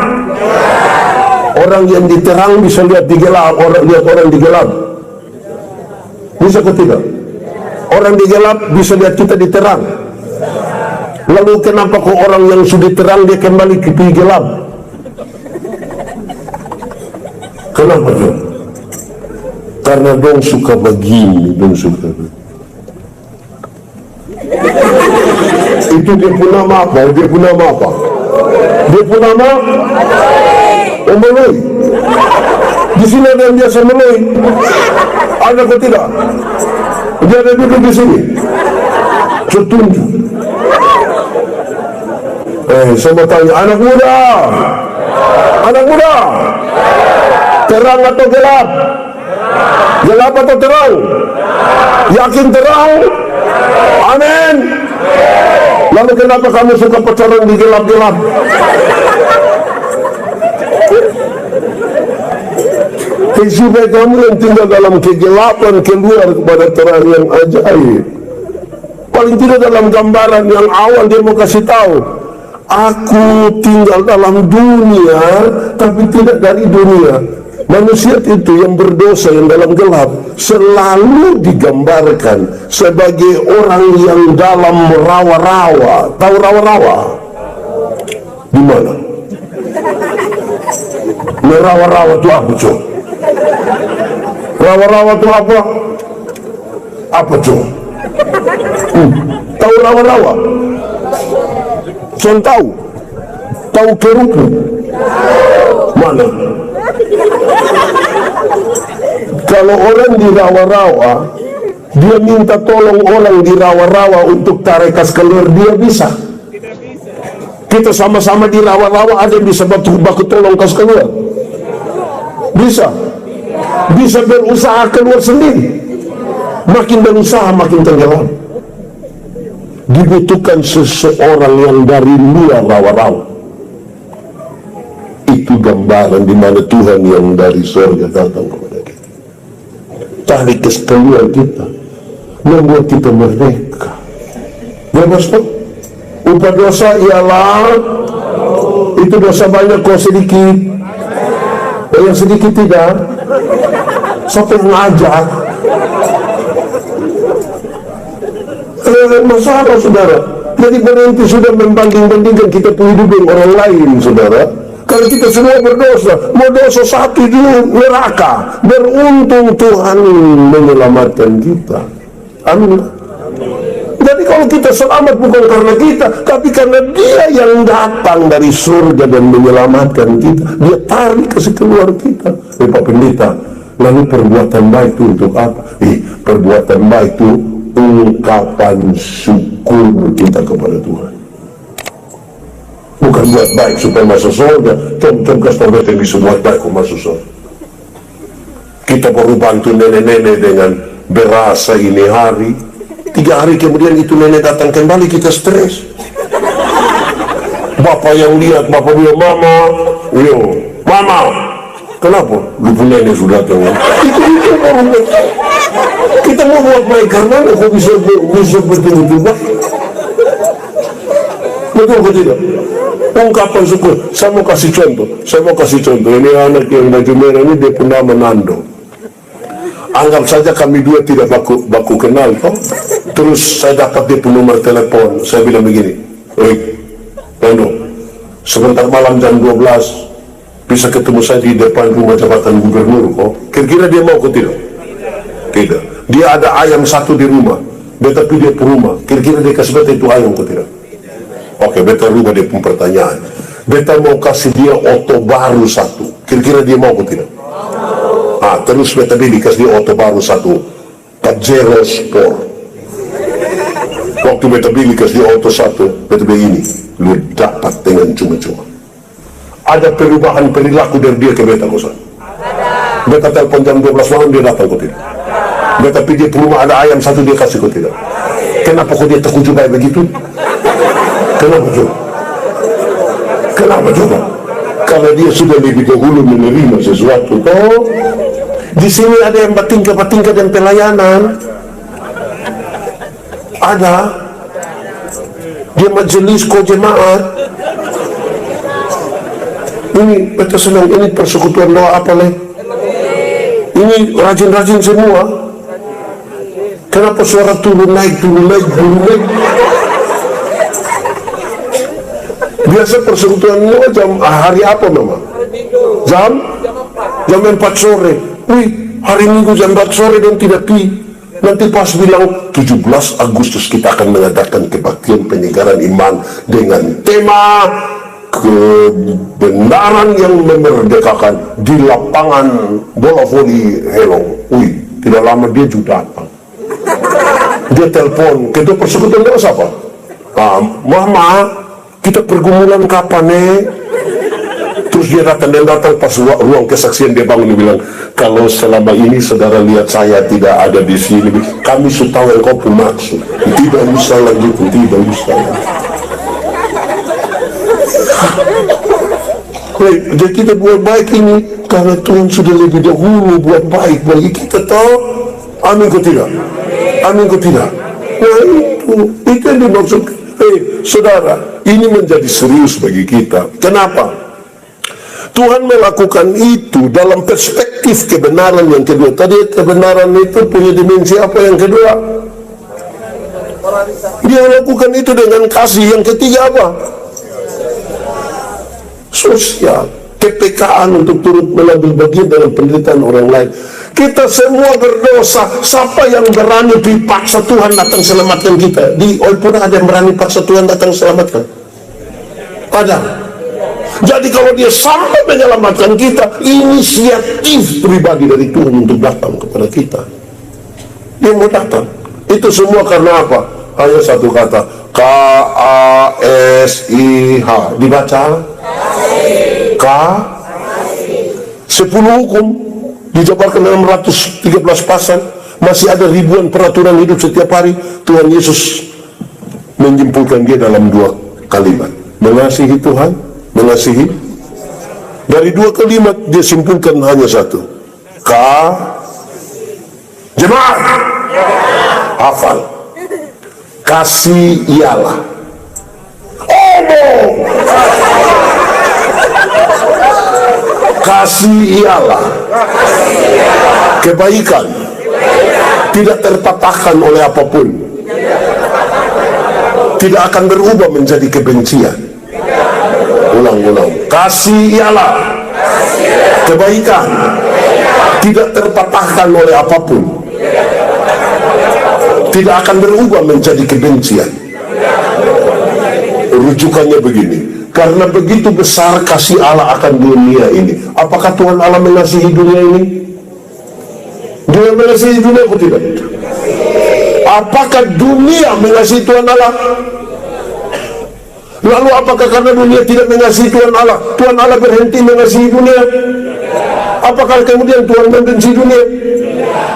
Orang yang diterang bisa lihat di gelap, lihat orang di gelap. Bisa ke tidak? Orang di gelap bisa lihat kita di terang. Lalu kenapa kok orang yang sudah terang dia kembali ke gelap? Kenapa dia? Karena dong suka begini, dong suka begini. Itu dia pun nama apa? Dia pun nama apa? Dia pun nama Meloi. Di sini ada yang biasa Meloi. Ada atau tidak? Dia ada duduk di sini. Tunjuk. Saya mau tanya, anak muda, terang atau gelap? Gelap atau terang? Yakin terang? Amin. Lalu kenapa kamu suka pacaran di gelap-gelap? Supaya kamu yang tinggal dalam kegelapan keluar kepada terang yang ajaib. paling tidak dalam gambaran yang awal dia mau kasih tahu, aku tinggal dalam dunia tapi tidak dari dunia. Manusia itu yang berdosa, yang dalam gelap, selalu digambarkan sebagai orang yang dalam rawa-rawa. Tahu rawa-rawa? Di mana? Rawa-rawa itu apa, Cok? Rawa-rawa itu apa? Apa, Cok? Tahu rawa-rawa? Cok tahu? Tahu kerupu? Mana? Kalau orang di rawa-rawa, dia minta tolong orang di rawa-rawa untuk tarik kas keluar, dia bisa. Kita sama-sama di rawa-rawa, ada yang bisa baku tolong kas keluar? Bisa. Bisa berusaha keluar sendiri. Makin berusaha makin tenggelam. Dibutuhkan seseorang yang dari luar rawa-rawa. Itu gambaran di mana Tuhan yang dari surga datang kepada kita. Tarik keluar kita, membuat kita merdeka. Bebas kok. Upah dosa ialah itu dosa banyak kok sedikit. Yang sedikit tidak. Siapa yang ngajak? Masalah, saudara. Jadi berhenti sudah membanding-bandingkan kita punya hidup dengan orang lain, saudara. Kalau kita semua berdosa, mau dosa satu dulu neraka. Beruntung Tuhan menyelamatkan kita. Amin. Jadi kalau kita selamat bukan karena kita, tapi karena Dia yang datang dari surga dan menyelamatkan kita. Dia tarik kasih keluar kita. Pak Pendeta, lalu perbuatan baik itu untuk apa? Perbuatan baik itu ungkapan syukur kita kepada Tuhan. Bukan buat baik supaya masuk surga. Contoh kasih tahu yang bisa buat baik kok masuk surga. Kita baru bantu nenek-nenek dengan berasa ini hari, 3 hari kemudian itu nenek datang kembali, kita stres. Bapak yang lihat, bapak bilang, mama, kenapa? Lupa nenek sudah datang. Itu baru kita mau buat baik karena kok bisa betul-betul baik. Betul atau tidak? Ungkapan syukur. Saya mau kasih contoh. Ini anak yang baju merah ini, dia pernah Nando. Anggap saja kami dua tidak baku kenal kok. Terus saya dapat dia punya nomor telepon. Saya bilang begini, Nando, sebentar malam jam 12 bisa ketemu saya di depan rumah jabatan gubernur kok. Kira-kira dia mau kok tidak? Tidak. Dia ada ayam satu di rumah, tapi dia ke rumah. Kira-kira dia kasih beta itu ayam kok tidak? Oke, beta rubah dia pun pertanyaan. Beta mau kasih dia oto baru satu. Kira-kira dia mau atau tidak? Terus beta kasih dia oto baru satu. Pajero Sport. Waktu beta kasih dia oto satu, beta begini, lu dapat dengan cuma-cuma. Ada perubahan perilaku dari dia ke beta kosan. Beta telepon jam 12 malam, dia datang kok tidak? Beta pergi ke rumah ada ayam satu, dia kasih kok tidak? Kenapa kok dia terkunci baik begitu? Kenapa coba? Kalau dia sudah lebih dahulu menerima sesuatu, toh di sini ada yang bertingkat dan pelayanan, ada dia majelis kok jemaat. Ini beta senang, ini persekutuan doa apa leh? Ini rajin-rajin semua. Kenapa suara turun naik? Biasa persekutuan ini jam hari apa mama? Jam 4 sore. Hari Minggu jam 4 sore dan tidak pi. Nanti pas bilang 17 Agustus kita akan mengadakan kebaktian penyegaran iman dengan tema kebenaran yang memerdekakan di lapangan bola voli Helong. Tidak lama dia juga datang. Dia telepon, kedua persekutuan itu siapa? Mama, kita pergumulan kapan Terus dia datang pas ruang kesaksian, dia bangun, dia bilang, kalau selama ini saudara lihat saya tidak ada di sini, kami sudah tahu yang kau pun maksud. Tidak usah lanjut, tidak usah. Jadi kita buat baik ini karena Tuhan sudah lebih dahulu buat baik bagi kita, tahu? Amin kok tidak? Amin kok tidak? Itu yang dimaksud. Saudara, ini menjadi serius bagi kita. Kenapa? Tuhan melakukan itu dalam perspektif kebenaran yang kedua. Tadi kebenaran itu punya dimensi apa yang kedua? Dia lakukan itu dengan kasih. Yang ketiga apa? Sosial. KPKan untuk turut mengambil bagian dalam penderitaan orang lain. Kita semua berdosa. Siapa yang berani dipaksa Tuhan datang selamatkan kita? Di Oipura ada yang berani paksa Tuhan datang selamatkan? Ada. Jadi kalau dia sampai menyelamatkan kita, inisiatif pribadi dari Tuhan untuk datang kepada kita. Dia mau datang. Itu semua karena apa? Hanya satu kata, KASIH. Dibaca K 10 hukum dijabarkan dalam 113 pasal. Masih ada ribuan peraturan hidup setiap hari. Tuhan Yesus menyimpulkan dia dalam 2 kalimat, mengasihi Tuhan, mengasihi. Dari 2 kalimat dia simpulkan hanya satu, jemaat hafal, kasih ialah kasih ialah kebaikan, tidak terpatahkan oleh apapun, tidak akan berubah menjadi kebencian. Ulang-ulang, kasih ialah kebaikan, tidak terpatahkan oleh apapun, tidak akan berubah menjadi kebencian. Rujukannya begini, karena begitu besar kasih Allah akan dunia ini. Apakah Tuhan Allah mengasihi dunia ini? Dia mengasihi dunia atau tidak? Apakah dunia mengasihi Tuhan Allah? Lalu apakah karena dunia tidak mengasihi Tuhan Allah, Tuhan Allah berhenti mengasihi dunia? Apakah kemudian Tuhan membenci dunia?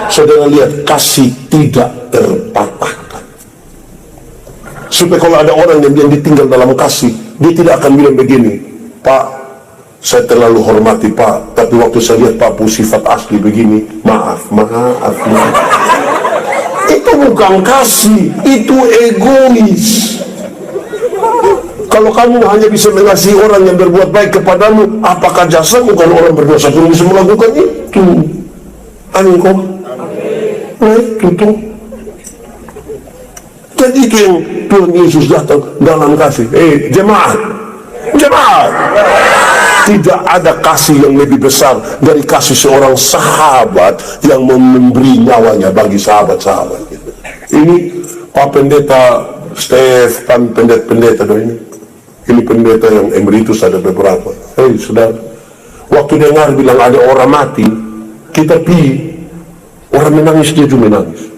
Saudara lihat, kasih tidak terpatahkan. Supaya kalau ada orang yang ditinggal dalam kasih, dia tidak akan bilang begini, Pak, saya terlalu hormati Pak, tapi waktu saya lihat Pak punya sifat asli begini, maaf. Itu bukan kasih, itu egois. Kalau kamu hanya bisa mengasihi orang yang berbuat baik kepadamu, apakah jasamu kalau orang berdosa pun bisa melakukan itu? Amin kok? Nah, itu tuh. Jadi itu yang Tuhan Yesus datang dalam kasih. Jemaat, tidak ada kasih yang lebih besar dari kasih seorang sahabat yang memberi nyawanya bagi sahabat-sahabat. Ini Pak Pendeta Stefan, pendeta ini pendeta yang emeritus, ada beberapa. Saudara, waktu dengar bilang ada orang mati, kita pergi, orang menangis, dia juga menangis.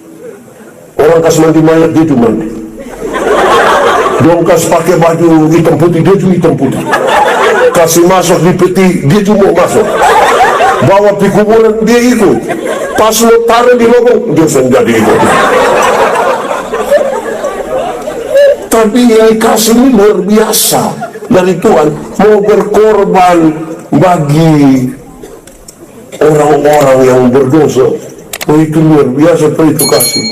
Orang kasih mandi mayat, dia juga mandi. Dongkas pakai baju hitam putih, dia juga hitam putih. Kasih masuk di peti, dia juga mau masuk. Bawa pergi kuburan, dia ikut. Pas lo taruh di lubang, dia menjadi ikut. Tapi yang kasih ini luar biasa dari Tuhan, mau berkorban bagi orang-orang yang berdosa. Itu luar biasa, itu kasih.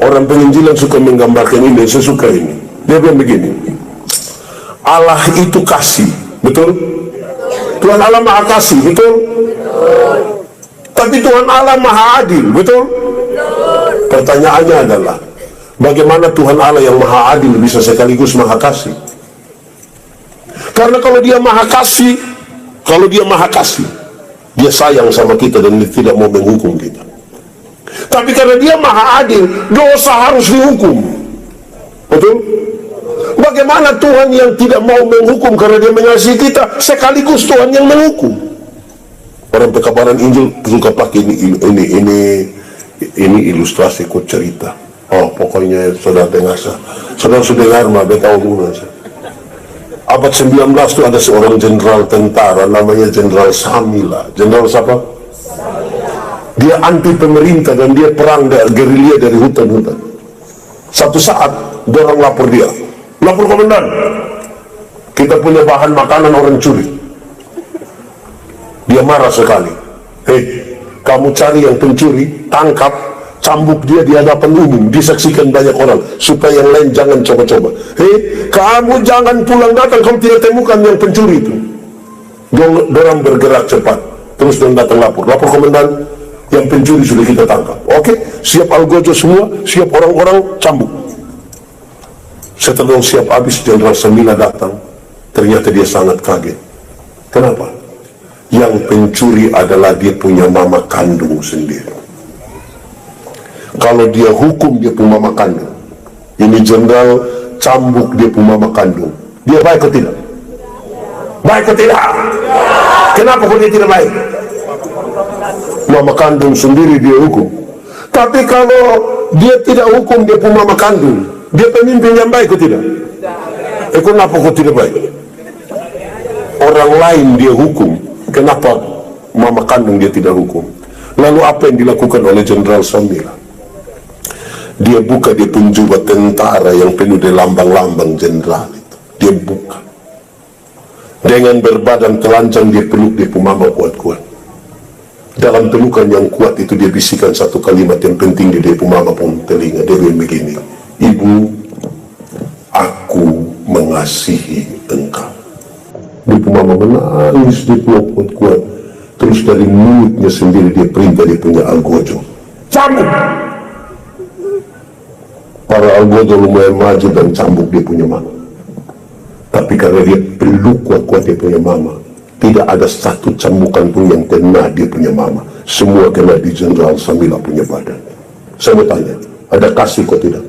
Orang penginjilan suka menggambarkan ini, saya suka ini. Dia bilang begini, Allah itu kasih, betul? Tuhan Allah maha kasih, betul? Tapi Tuhan Allah maha adil, betul? Pertanyaannya adalah, bagaimana Tuhan Allah yang maha adil bisa sekaligus maha kasih? Karena kalau dia maha kasih, dia sayang sama kita dan dia tidak mau menghukum kita. Tapi karena dia maha adil, dosa harus dihukum. Betul? Bagaimana Tuhan yang tidak mau menghukum karena dia mengasihi kita, sekaligus Tuhan yang menghukum? Orang pekabaran Injil suka pakai ini ilustrasi kok cerita. Pokoknya saudara dengar, saudara sudah dengar mah betahu guna. Abad 19 itu ada seorang jenderal tentara namanya Jenderal Samila. Jenderal siapa? Dia anti pemerintah dan dia perang gerilya dari hutan-hutan. Satu saat dorang lapor dia, lapor komandan, kita punya bahan makanan orang curi. Dia marah sekali. Kamu cari yang pencuri, tangkap, cambuk dia di hadapan umum, disaksikan banyak orang, supaya yang lain jangan coba-coba. Kamu jangan pulang datang, kamu tidak temukan yang pencuri itu. Dorang bergerak cepat, terus dorang datang lapor komandan, yang pencuri sudah kita tangkap. Oke, siap algojo semua, siap orang-orang cambuk. Setelah siap habis, Jenderal Samila datang. Ternyata dia sangat kaget. Kenapa? Yang pencuri adalah dia punya mama kandung sendiri. Kalau dia hukum dia punya mama kandung, ini jenderal cambuk dia punya mama kandung, dia baik atau tidak? Baik atau tidak? Kenapa kok dia tidak baik? Mama kandung sendiri dia hukum. Tapi kalau dia tidak hukum dia punya mama kandung, dia pemimpin yang baik atau tidak? Kenapa kok tidak baik? Orang lain dia hukum, kenapa mama kandung dia tidak hukum? Lalu apa yang dilakukan oleh Jenderal Samila? Dia buka dia penjubah tentara yang penuh dengan lambang-lambang jenderal itu. Dia buka. Dengan berbadan telanjang dia peluk dia mama kuat-kuat. Dalam pelukan yang kuat itu dia bisikan satu kalimat yang penting di dia mama pun telinga. Dia bilang begini, "Ibu, aku mengasihi engkau." Dia mama menangis, dia peluk kuat-kuat. Terus dari mulutnya sendiri dia perintah dia punya algojo, "Cambuk!" Para algojo lumayan maju dan cambuk dia punya mama. Tapi karena dia peluk kuat-kuat dia punya mama, tidak ada satu cambukan pun yang kena dia punya mama. Semua kena di Jenderal Samila punya badan. Saya mau tanya, ada kasih kok tidak?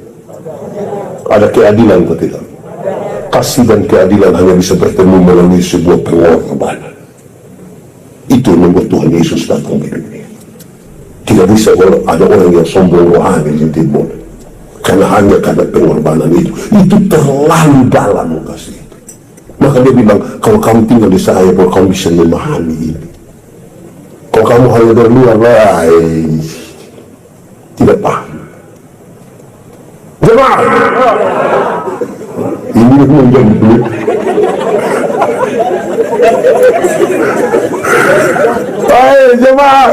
Ada keadilan kok tidak? Kasih dan keadilan hanya bisa bertemu melalui sebuah pengorbanan. Itu yang membuat Tuhan Yesus datang ke dunia. Tidak bisa ada orang yang sombong rohani yang timur. Karena hanya karena pengorbanan itu terlalu dalam kasih itu. Maka dia bilang, kalau kamu tinggal di saya, bahwa kamu bisa memahami ini. Kalau kamu hanya berluar, tidak paham. Jemaat, ini yang menjadi duit. Jemaat,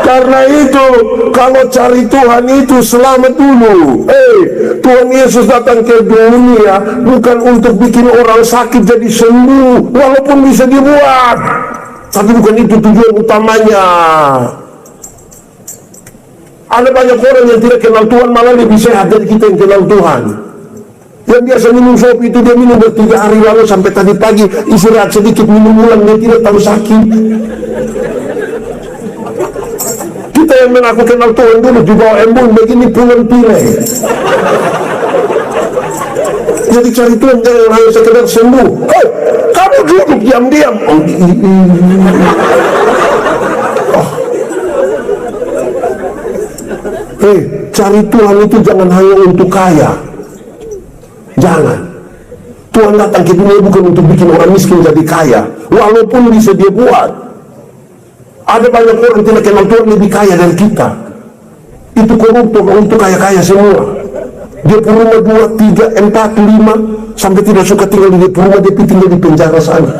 karena itu kalau cari Tuhan itu selamat dulu. Tuhan Yesus datang ke dunia bukan untuk bikin orang sakit jadi sembuh, walaupun bisa dibuat, tapi bukan itu tujuan utamanya. Ada banyak orang yang tidak kenal Tuhan malah lebih sehat dari kita yang kenal Tuhan. Yang biasa minum sop itu dia minum 3 hari lalu sampai tadi pagi istirahat sedikit minum ulang, dia tidak tahu sakit. Kita yang mengaku kenal Tuhan dulu di bawah embun begini pulang pilih. Jadi cari Tuhan jangan hanya sekedar sembuh. Kamu duduk diam-diam. Cari Tuhan itu jangan hanya untuk kaya. Jangan. Tuhan datang ke dunia bukan untuk bikin orang miskin jadi kaya, walaupun bisa dia buat. Ada banyak orang tidak kenal Tuhan lebih kaya dari kita. Itu koruptor untuk kaya-kaya semua. Dia punya rumah 2, 3, 4, 5 sampai tidak suka tinggal di rumah, dia tinggal di penjara sana.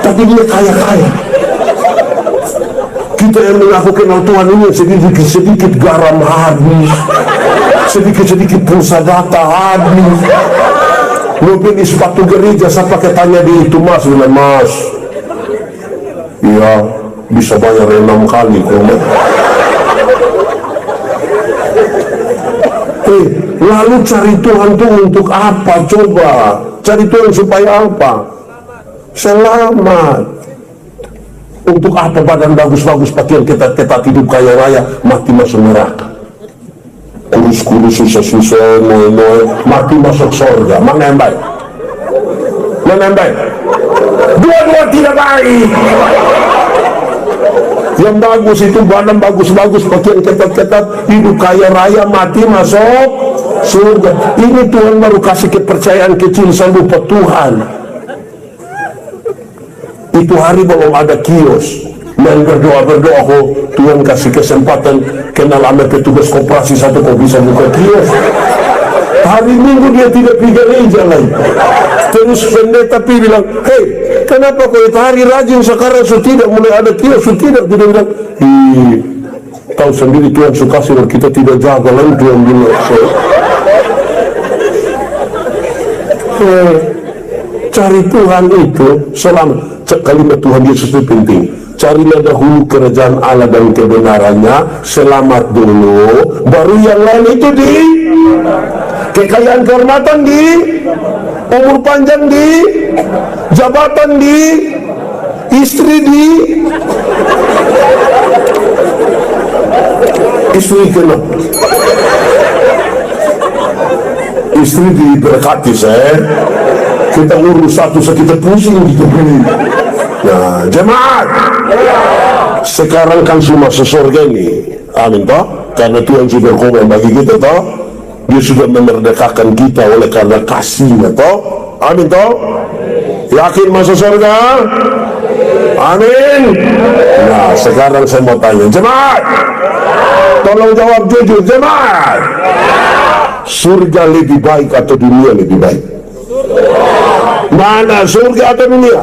Tapi dia kaya-kaya. Kita yang mengaku kenal Tuhan ini sedikit-sedikit garam habis, sedikit-sedikit pulsa data habis. Mau beli sepatu gereja, saya pakai tanya di itu, Mas, bilang, Mas, iya bisa bayar 6 kali kok. Lalu cari Tuhan tuh untuk apa? Coba cari Tuhan supaya apa? Selamat. Untuk apa badan bagus-bagus, pakaian ketat-ketat, hidup kaya raya, mati masuk neraka. Kurus-kurus, susah-susah, mati masuk surga. Mana yang baik? Mana yang baik? Dua-dua tidak baik. Yang bagus itu badan bagus-bagus, pakaian ketat-ketat, hidup kaya raya, mati masuk surga. Ini Tuhan baru kasih kepercayaan kecil, saya lupa Tuhan. Itu hari belum ada kios, main berdoa-berdoa, kok Tuhan kasih kesempatan kenal sama petugas koperasi satu kok bisa buka kios. Hari Minggu dia tidak pergi gereja lagi. Terus pendeta bilang, hei, kenapa kau itu hari rajin sekarang sudah tidak mulai ada kios, sudah tidak bilang, Tahu sendiri Tuhan suka sih kita tidak jaga lalu Tuhan bilang cari Tuhan itu selama kalimat Tuhan Yesus itu penting. Carilah dahulu kerajaan Allah dan kebenarannya, selamat dulu, baru yang lain itu di kekayaan, kehormatan di, umur panjang di, jabatan di, istri di, istri kena, istri diberkati saya, kita urus satu kita pusing gitu. Nah, jemaat, sekarang kan semua sesurga ini, amin toh, karena Tuhan sudah berkorban bagi kita toh, Dia sudah memerdekakan kita oleh karena kasihnya toh, amin toh, yakin masuk surga, amin. Nah, sekarang saya mau tanya, jemaat, tolong jawab jujur, jemaat, surga lebih baik atau dunia lebih baik? Mana surga atau dunia?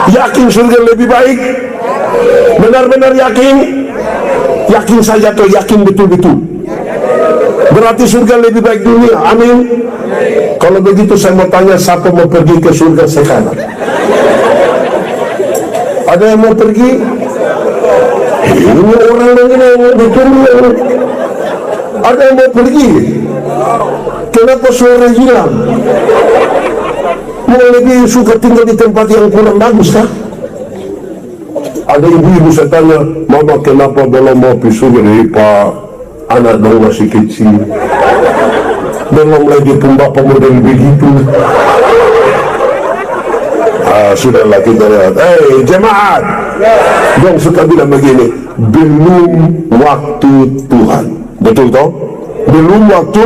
Yakin surga lebih baik? Benar-benar yakin? Yakin saja atau yakin betul-betul? Berarti surga lebih baik dunia, amin. Kalau begitu saya mau tanya, siapa mau pergi ke surga sekarang? Ada yang mau pergi? Ini orang yang betul. Ada yang mau pergi? Kenapa suara hilang? Mau lebih suka tinggal di tempat yang kurang bagus kah? Ada ibu-ibu saya tanya, mama kenapa belum mau pergi surga? Pak, anak dong masih kecil, belum lagi pun bapak model begitu. Sudahlah kita lihat. Jemaat, dong suka bilang begini, belum waktu Tuhan. Betul toh? Belum waktu.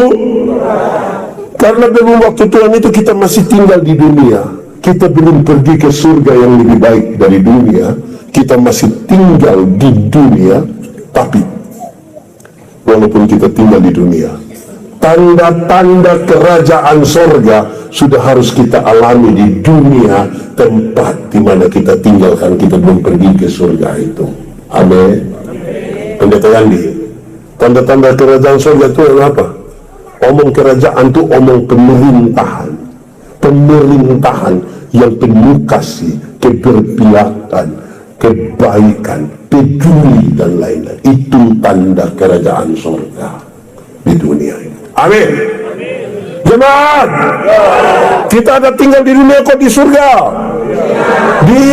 Karena belum waktu Tuhan itu kita masih tinggal di dunia. Kita belum pergi ke surga yang lebih baik dari dunia. Kita masih tinggal di dunia. Tapi walaupun kita tinggal di dunia, tanda-tanda kerajaan surga sudah harus kita alami di dunia, tempat di mana kita tinggalkan. Kita belum pergi ke surga itu. Amin. Pendeta Yandi, tanda-tanda kerajaan surga itu apa? Omong kerajaan itu omong pemerintahan. Pemerintahan yang penuh kasih, keberpihakan, kebaikan, peduli dan lain-lain. Itu tanda kerajaan surga di dunia ini. Amin. Jemaat, kita ada tinggal di dunia kok di surga. Di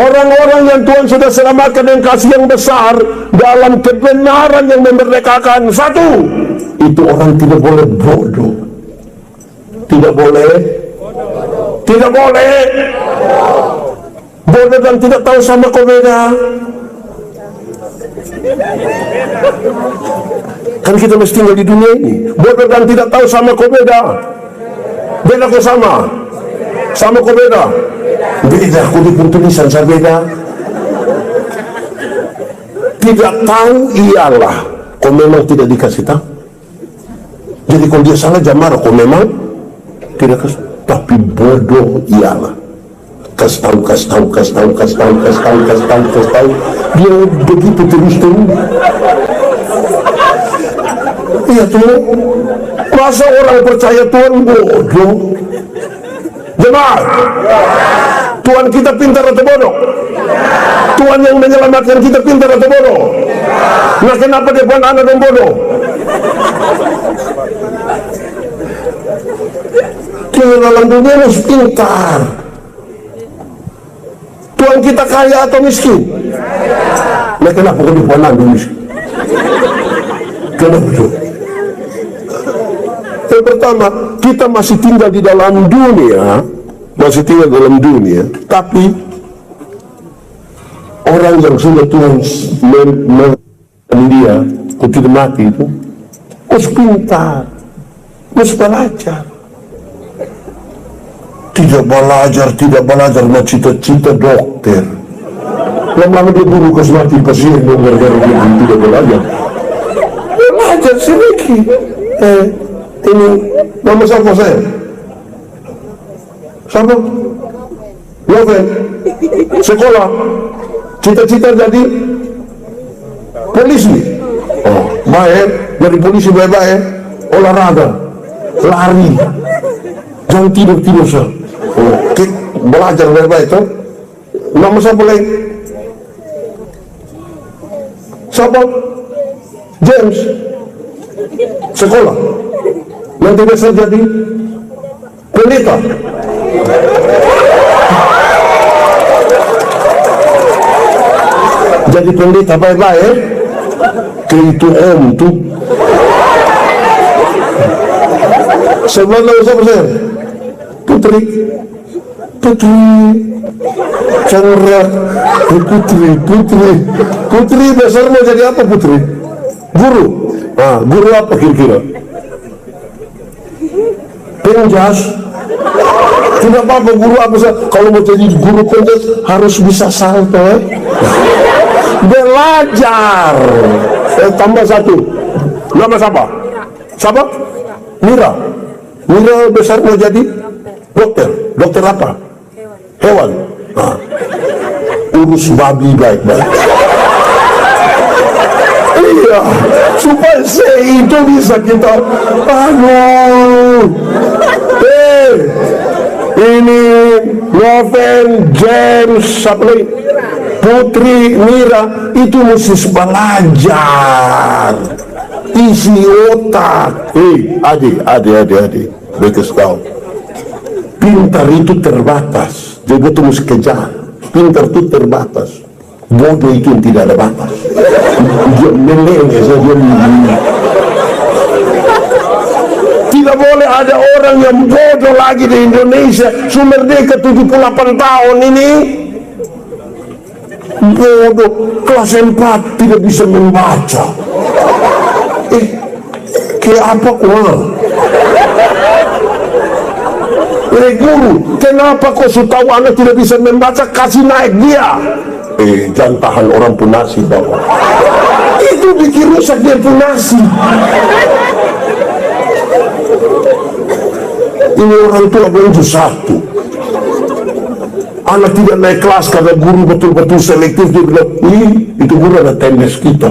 orang-orang yang Tuhan sudah selamatkan dengan kasih yang besar dalam kebenaran yang memerdekakan. Satu, itu orang tidak boleh bodoh. Tidak boleh. Tidak boleh bodoh dan tidak tahu sama komeda. Kan kita mesti tinggal di dunia ini. Bodoh dan tidak tahu sama komeda. Beda ke sama? Sama komeda? Beda, aku di tulisan saya beda. Tidak tahu ialah kau memang tidak dikasih tahu. Jadi kalau dia salah jangan marah, kau memang tidak kasih. Tapi bodoh ialah kasih tahu. Dia begitu terus. Iya tuh. Masa orang percaya Tuhan bodoh? Jemaat, Tuhan kita pintar atau bodoh? Tuhan yang menyelamatkan kita pintar atau bodoh? Nah, kenapa dia buat anak dan bodoh? Dia dalam dunia harus pintar. Tuhan kita kaya atau miskin? Nah, kenapa dia buat anak miskin? Kenapa itu? Yang pertama, kita masih tinggal di dalam dunia, tapi orang yang sudah Tuhan dia, kau tidak mati itu, harus pintar, harus belajar. Tidak belajar, mau cita-cita dokter. Lama-lama dia guru kosmetik pasien, gara-gara dia tidak belajar. Belajar sedikit. Ini nama siapa saya? Siapa? Novel. Sekolah. Cita-cita jadi polisi. Oh, baik, jadi polisi baik-baik, olahraga, lari, jangan tidur-tidur sah. Oh, belajar baik-baik tuh. Nama siapa lagi? Siapa? James. Sekolah. Nanti besok jadi pendeta. Jadi pendeta baik-baik, itu om tuh. Sebelah nama siapa saya? Putri Chandra. Putri besar mau jadi apa Putri? Guru. Guru apa kira-kira? Penjas. Tidak apa-apa guru apa sih? Kalau mau jadi guru penjas harus bisa salto. Belajar. Tambah satu. Nama siapa? Siapa? Mira besar mau jadi dokter. Dokter apa? Hewan. Urus babi baik-baik. Iya, supaya itu bisa kita. Ini Noven, James, Putri, Mira, itu mesti belajar, isi otak. Adik, bekas kau. Pintar itu terbatas, jadi itu mesti kejar. Pintar itu terbatas, bodoh itu tidak ada batas. Dia meleleh saja. Tidak boleh ada orang yang bodoh lagi di Indonesia. Merdeka 78 tahun ini bodoh, kelas 4 tidak bisa membaca. Kayak apa kurang? Guru, kenapa kau sudah tahu anak tidak bisa membaca? Kasih naik dia. Jangan tahan orang punasi, Bapak. Itu bikin rusak dia punasi. Ini orang tua belum satu. Anak tidak naik kelas karena guru betul-betul selektif. Dia bilang, itu guru ada tendes kita.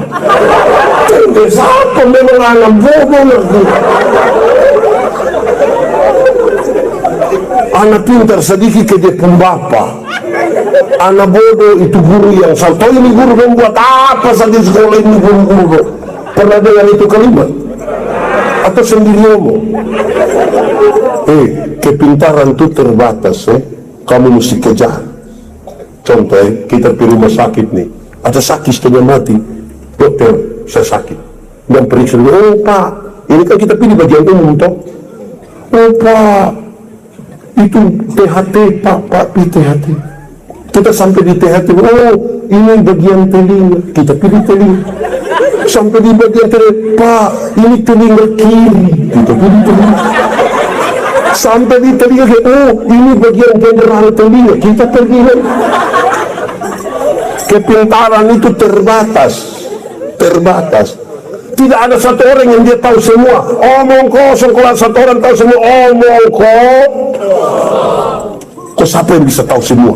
Tendes apa? Memang anak bodoh. Anak pintar sedikit ke dia pun bapa. Anak bodoh itu guru yang salto. Ini guru membuat apa saja sekolah ini guru-guru. Pernah dengar itu kalimat? Atau sendiri ngomong? Kepintaran itu terbatas. Kamu mesti kejar. Contoh, kita pergi rumah sakit nih. Ada sakit setengah mati. Dokter, saya sakit. Dan periksa, Pak, ini kan kita pilih bagian umum toh. Pak, itu THT, Pak, THT. Kita sampai di THT, ini bagian telinga. Kita pilih telinga. Sampai di bagian telinga, Pak, ini telinga kiri. Kita pilih telinga. Sampai di telinga, ini bagian general telinga. Kita pergi. Kepintaran itu terbatas. Tidak ada satu orang yang dia tahu semua. Omong kosong. Kalau satu orang tahu semua, omong kok siapa yang bisa tahu semua?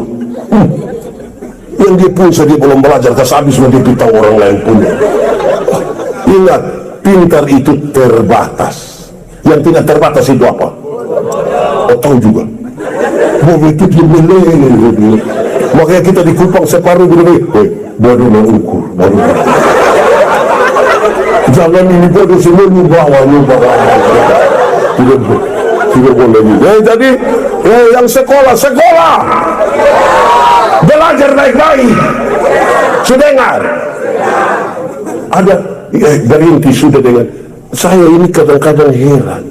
Yang dia punya dia belum belajar, habis dia beritahu orang lain punya. Ingat, pintar itu terbatas. Yang tidak terbatas itu apa? Tahu juga. Bodoh itu dia meleleh. Makanya kita di Kupang separuh begini, bodoh mau ukur, bodoh. Jangan ini bodoh semua bawa. Tidak boleh gitu. Jadi yang sekolah belajar baik-baik. Sudah dengar? Ada dari inti sudah dengar. Saya ini kadang-kadang heran.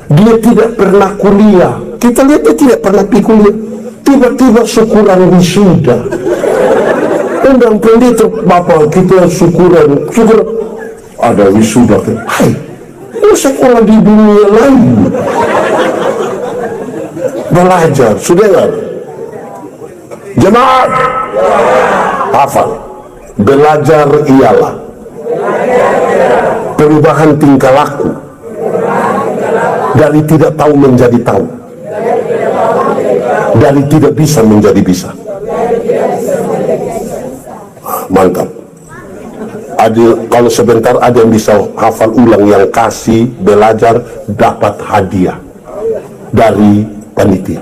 Dia tidak pernah kuliah. Kita lihat dia tidak pernah pergi kuliah. Tiba-tiba syukuran wisuda. Undang pendeta, Bapak kita syukuran. Ada wisuda kan? Ini sekolah di dunia lain. Belajar, sudah nggak? Jemaat, hafal. Belajar ialah perubahan tingkah laku dari tidak tahu menjadi tahu, dari tidak bisa menjadi bisa. Mantap. kalau sebentar ada yang bisa hafal ulang, yang kasih belajar dapat hadiah dari panitia.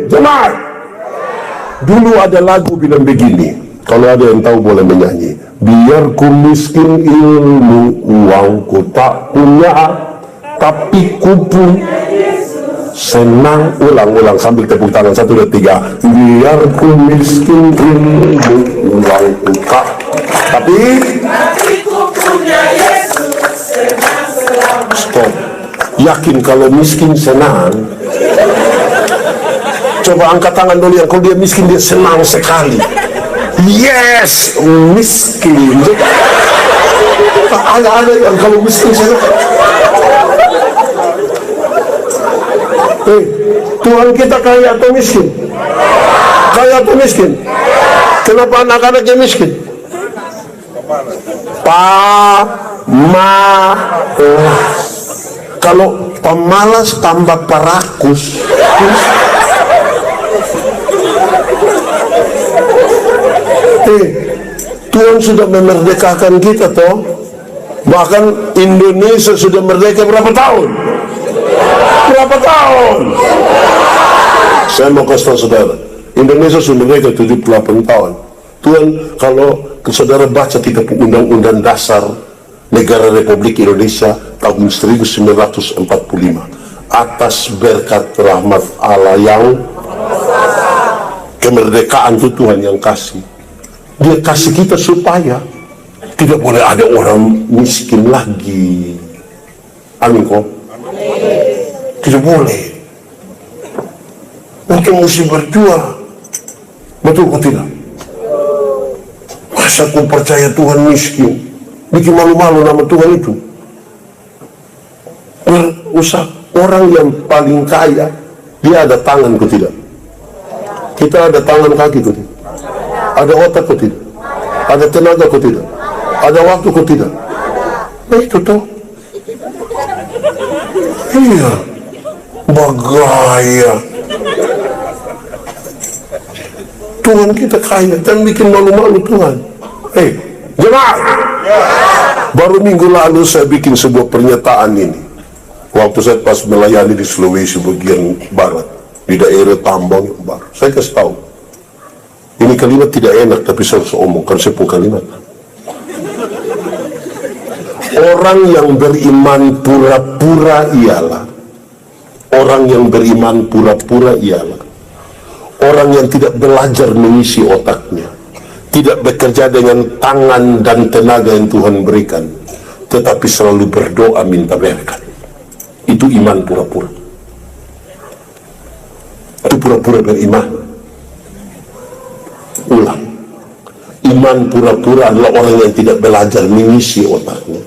Jemaat, dulu ada lagu bilang begini, kalau ada yang tahu boleh menyanyi. Biar ku miskin ilmu, uangku tak punya, tapi ku punya senang. Ulang sambil tepuk tangan, 1, 2, 3. Biar ku miskin ilmu, uangku tak, tapi ku punya Yesus, senang selama. Stop. Yakin kalau miskin senang? Coba angkat tangan dulu yang kalau dia miskin dia senang sekali. Yes, miskin. Ada yang kalau miskin senang. Tuhan kita kaya atau miskin? Kaya atau miskin? Kenapa anak-anaknya miskin? Kalau pemalas tambah parakus. Tuhan sudah memerdekakan kita toh. Bahkan Indonesia sudah merdeka berapa tahun? Berapa tahun? Saya mau kasih tahu saudara, Indonesia sudah merdeka 78 tahun. Tuhan, kalau saudara baca kitab Undang-Undang Dasar Negara Republik Indonesia tahun 1945, atas berkat rahmat Allah yang kemerdekaan itu Tuhan yang kasih. Dia kasih kita supaya tidak boleh ada orang miskin lagi. Amin kok? Tidak boleh. Mungkin mesti berjuang. Betul kok tidak? Masa aku percaya Tuhan miskin? Bikin malu-malu nama Tuhan itu. Usah orang yang paling kaya, dia ada tangan kok tidak? Kita ada tangan kaki kok tidak? Ada otak kok tidak? Ada tenaga kok tidak? Ada waktu kok tidak? Nah itu toh. Iya. Bagaya. Tuhan kita kaya dan bikin malu-malu Tuhan. Jemaat. Baru minggu lalu saya bikin sebuah pernyataan ini. Waktu saya pas melayani di Sulawesi bagian barat, di daerah Tambang yang baru. Saya kasih tahu. Ini kalimat tidak enak, tapi saya harus omongkan sepuluh kalimat. Orang yang beriman pura-pura ialah orang yang tidak belajar mengisi otaknya, tidak bekerja dengan tangan dan tenaga yang Tuhan berikan, tetapi selalu berdoa minta berkat. Itu iman pura-pura. Itu pura-pura beriman. Ulang, iman pura-pura adalah orang yang tidak belajar mengisi otaknya,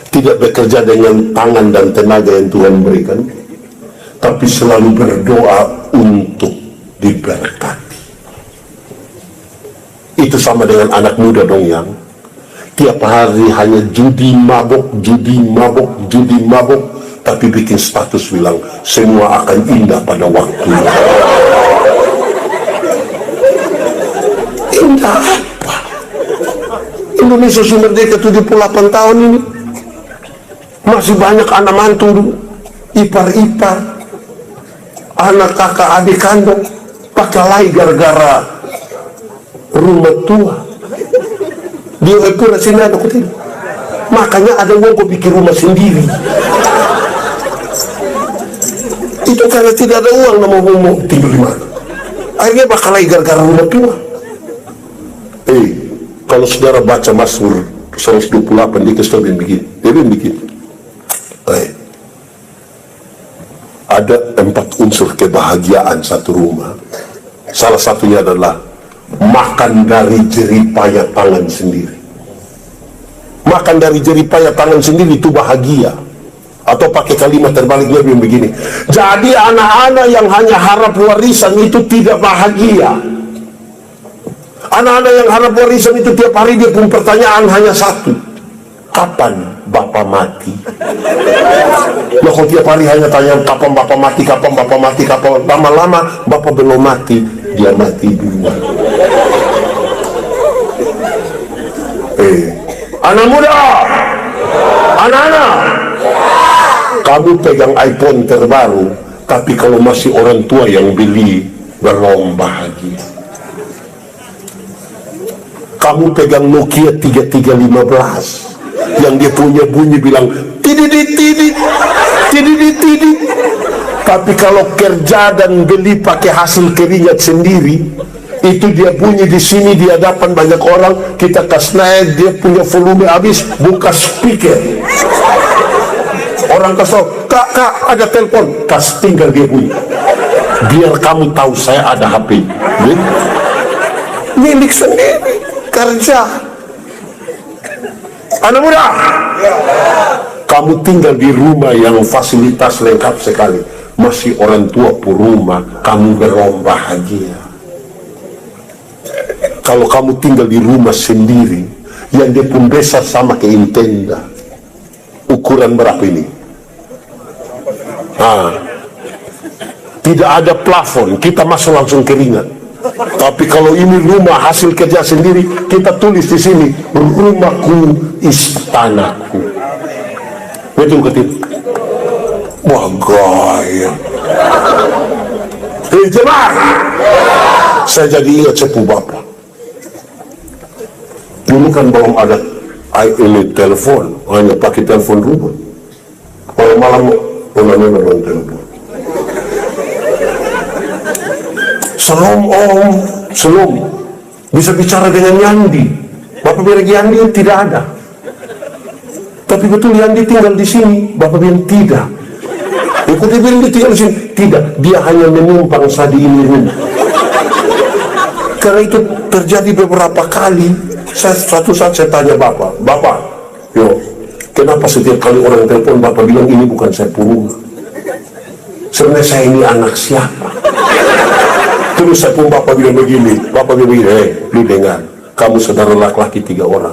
tidak bekerja dengan tangan dan tenaga yang Tuhan berikan, tapi selalu berdoa untuk diberkati. Itu sama dengan anak muda dong yang tiap hari hanya judi mabok, tapi bikin status bilang semua akan indah pada waktunya. Indah apa? Indonesia sudah merdeka 78 tahun ini, masih banyak anak mantu, ipar-ipar, anak kakak adik kandung pakai gara-gara rumah tua. Dia pura sini ada kok tidak. Makanya ada uang kok bikin rumah sendiri. Itu karena tidak ada uang, nama mau tinggal di mana. Akhirnya bakal gara-gara rumah tua. Kalau saudara baca Mazmur 128, dia kasih begini. Dia bikin. Ada 4 unsur kebahagiaan satu rumah. Salah satunya adalah makan dari jeripaya tangan sendiri. Makan dari jeripaya tangan sendiri itu bahagia. Atau pakai kalimat terbaliknya begini. Jadi anak-anak yang hanya harap warisan itu tidak bahagia. Anak-anak yang harap warisan itu tiap hari dia pun pertanyaan hanya satu. kapan Bapak mati? Nah, kalau tiap hari hanya tanya kapan Bapak mati, kapan Bapak mati, kapan, lama-lama Bapak belum mati, dia mati duluan. Anak muda, anak-anak, kamu pegang iPhone terbaru, tapi kalau masih orang tua yang beli, belum bahagia. Kamu pegang Nokia 3315 yang dia punya bunyi bilang tidit tidit tidit tidit, tapi kalau kerja dan beli pakai hasil keringat sendiri, itu dia bunyi di sini di hadapan banyak orang, kita kasih naik, dia punya volume habis, buka speaker, orang kasih, kak ada telepon, kasih tinggal dia bunyi, biar kamu tahu saya ada HP milik sendiri, kerja. Anak muda, kamu tinggal di rumah yang fasilitas lengkap sekali, masih orang tua pun rumah, kamu belum bahagia. Kalau kamu tinggal di rumah sendiri yang dia pun besar sama kayak tenda, ukuran berapa ini? Tidak ada plafon, kita masuk langsung keringat. Tapi kalau ini rumah hasil kerja sendiri, kita tulis di sini, rumahku istanaku. Betul ketik? Wah, gaya. Hei jemaah, saya jadi ingat sepupu Bapak. Dulu kan belum ada ini telepon, hanya pakai telepon rumah. Kalau malam onanya dengan telepon. Selom om, selom bisa bicara dengan Yandi. Bapak bilang Yandi tidak ada. Tapi betul Yandi tinggal di sini. Bapak bilang tidak. Ikut dia bilang dia tinggal di sini. Tidak, dia hanya menumpang saat di ini rumah. Karena itu terjadi beberapa kali. Suatu saat saya tanya Bapak, yo, kenapa setiap kali orang telepon Bapak bilang ini bukan saya punya? Sebenarnya saya ini anak siapa? Terus saya pun Bapak bilang begini, lu dengar, kamu saudara laki-laki 3 orang.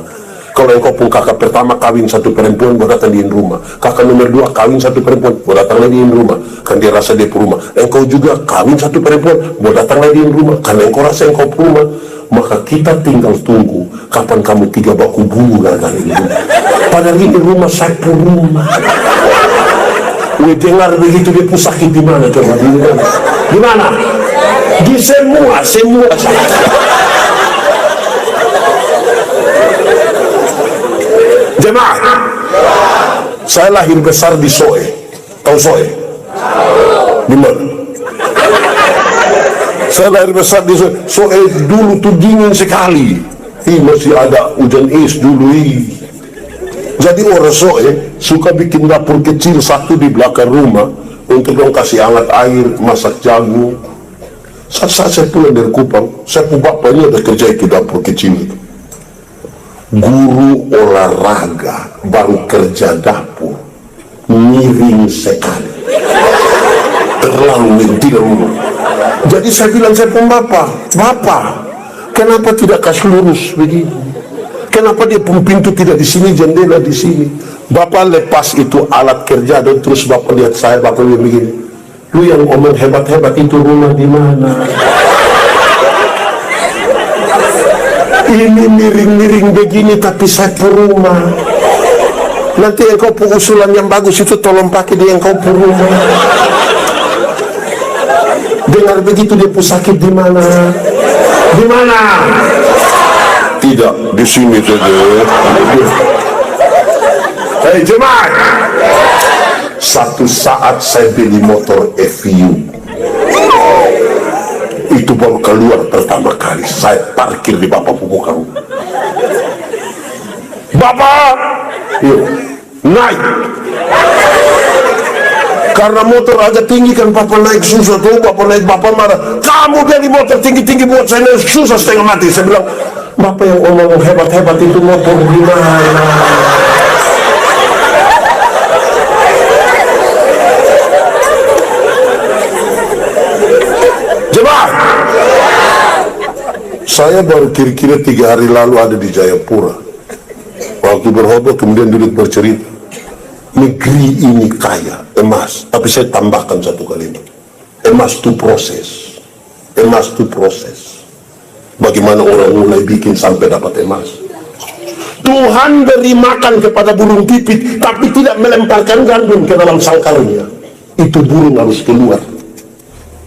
Kalau engkau pun kakak pertama kawin 1 perempuan, buat datang di rumah. Kakak nomor 2 kawin 1 perempuan, buat datang lagi di rumah. Kan dia rasa dia rumah. Engkau juga kawin 1 perempuan, buat datang lagi di rumah. Karena engkau rasa engkau rumah. Maka kita tinggal tunggu kapan kamu 3 baku bunuh gara-gara ini rumah. Padahal ini rumah saya pun rumah. Gue dengar begitu dia pun sakit di mana coba? Di mana? Di semua. Jemaah, saya lahir besar di Soe. Tahu Soe? Di mana? Saya lahir besar di Soe. Soe dulu tuh dingin sekali. Masih ada hujan es dulu. Jadi orang Soe suka bikin dapur kecil satu di belakang rumah untuk dong kasih hangat air, masak jagung. Saat saya pulang dari Kupang, saya pun bapaknya ada kerja itu dapur kecil itu. Guru olahraga baru kerja dapur, miring sekali, terlalu mentil. Jadi saya bilang saya pun Bapak, kenapa tidak kasih lurus begini? Kenapa dia pun pintu tidak di sini, jendela di sini? Bapak lepas itu alat kerja dan terus Bapak lihat saya, Bapak bilang begini, lu yang ngomong hebat-hebat itu rumah di mana? Ini miring-miring begini tapi saya pun rumah. Nanti engkau pun usulan yang bagus itu tolong pakai di engkau pun rumah. Dengar begitu dia pun sakit di mana? Di mana? Tidak, di sini saja. Hei jemaah, satu saat saya beli motor FU. Itu baru keluar pertama kali, saya parkir di Bapak muka rumah. Bapak, yuk, naik. Karena motor agak tinggi kan Bapak naik susah tuh, Bapak naik Bapak marah. Kamu beli motor tinggi-tinggi buat saya susah setengah mati. Saya bilang, Bapak yang omong hebat-hebat itu motor gimana? Jemaah, saya baru kira-kira 3 hari lalu ada di Jayapura. Waktu Waktu berkhotbah kemudian duduk bercerita, negeri ini kaya emas, tapi saya tambahkan satu kalimat, emas itu proses, emas itu proses. Bagaimana orang mulai bikin sampai dapat emas? Tuhan beri makan kepada burung pipit, tapi tidak melemparkan gandum ke dalam sangkarnya. Itu burung harus keluar,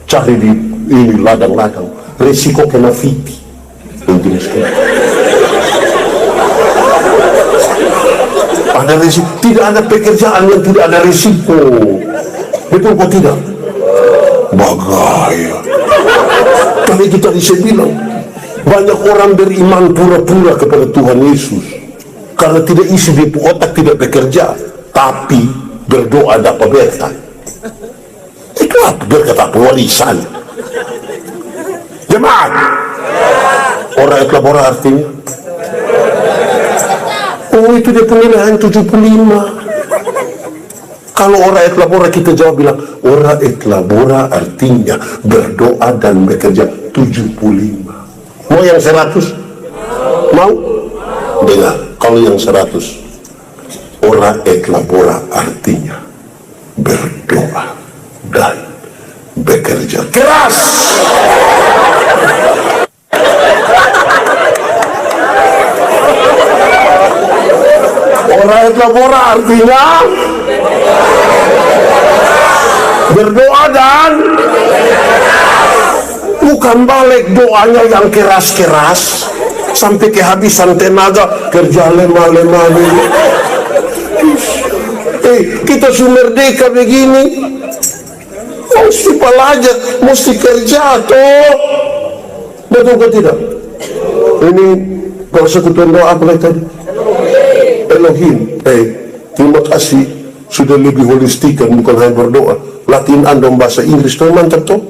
cari di ini ladang-ladang, resiko kena fiti. Ada risiko, tidak ada pekerjaan yang tidak ada risiko. Betul atau tidak? Bagaya. Tapi kita bisa bilang, banyak orang beriman pura-pura kepada Tuhan Yesus karena tidak isi di otak, tidak bekerja, tapi berdoa dapat berkat. Itu apa? Berkat apa? Warisan. Jemaat, orang et labora artinya, oh itu dia penilaian 75. Kalau ora et labora kita jawab bilang, ora et labora artinya berdoa dan bekerja 75. Mau yang 100? Mau? Dengar, kalau yang 100, ora et labora artinya berdoa dan bekerja keras. Ora et labora artinya berdoa dan bukan balik doanya yang keras-keras sampai kehabisan tenaga, kerja lemah-lemah. Kita merdeka begini, mesti belajar, mesti kerja toh. Betul atau tidak? Ini persekutuan doa apa tadi? Elohim. Terima kasih sudah lebih holistik kan, bukan hanya berdoa. Latin Anda bahasa Inggris tuh mantap tuh.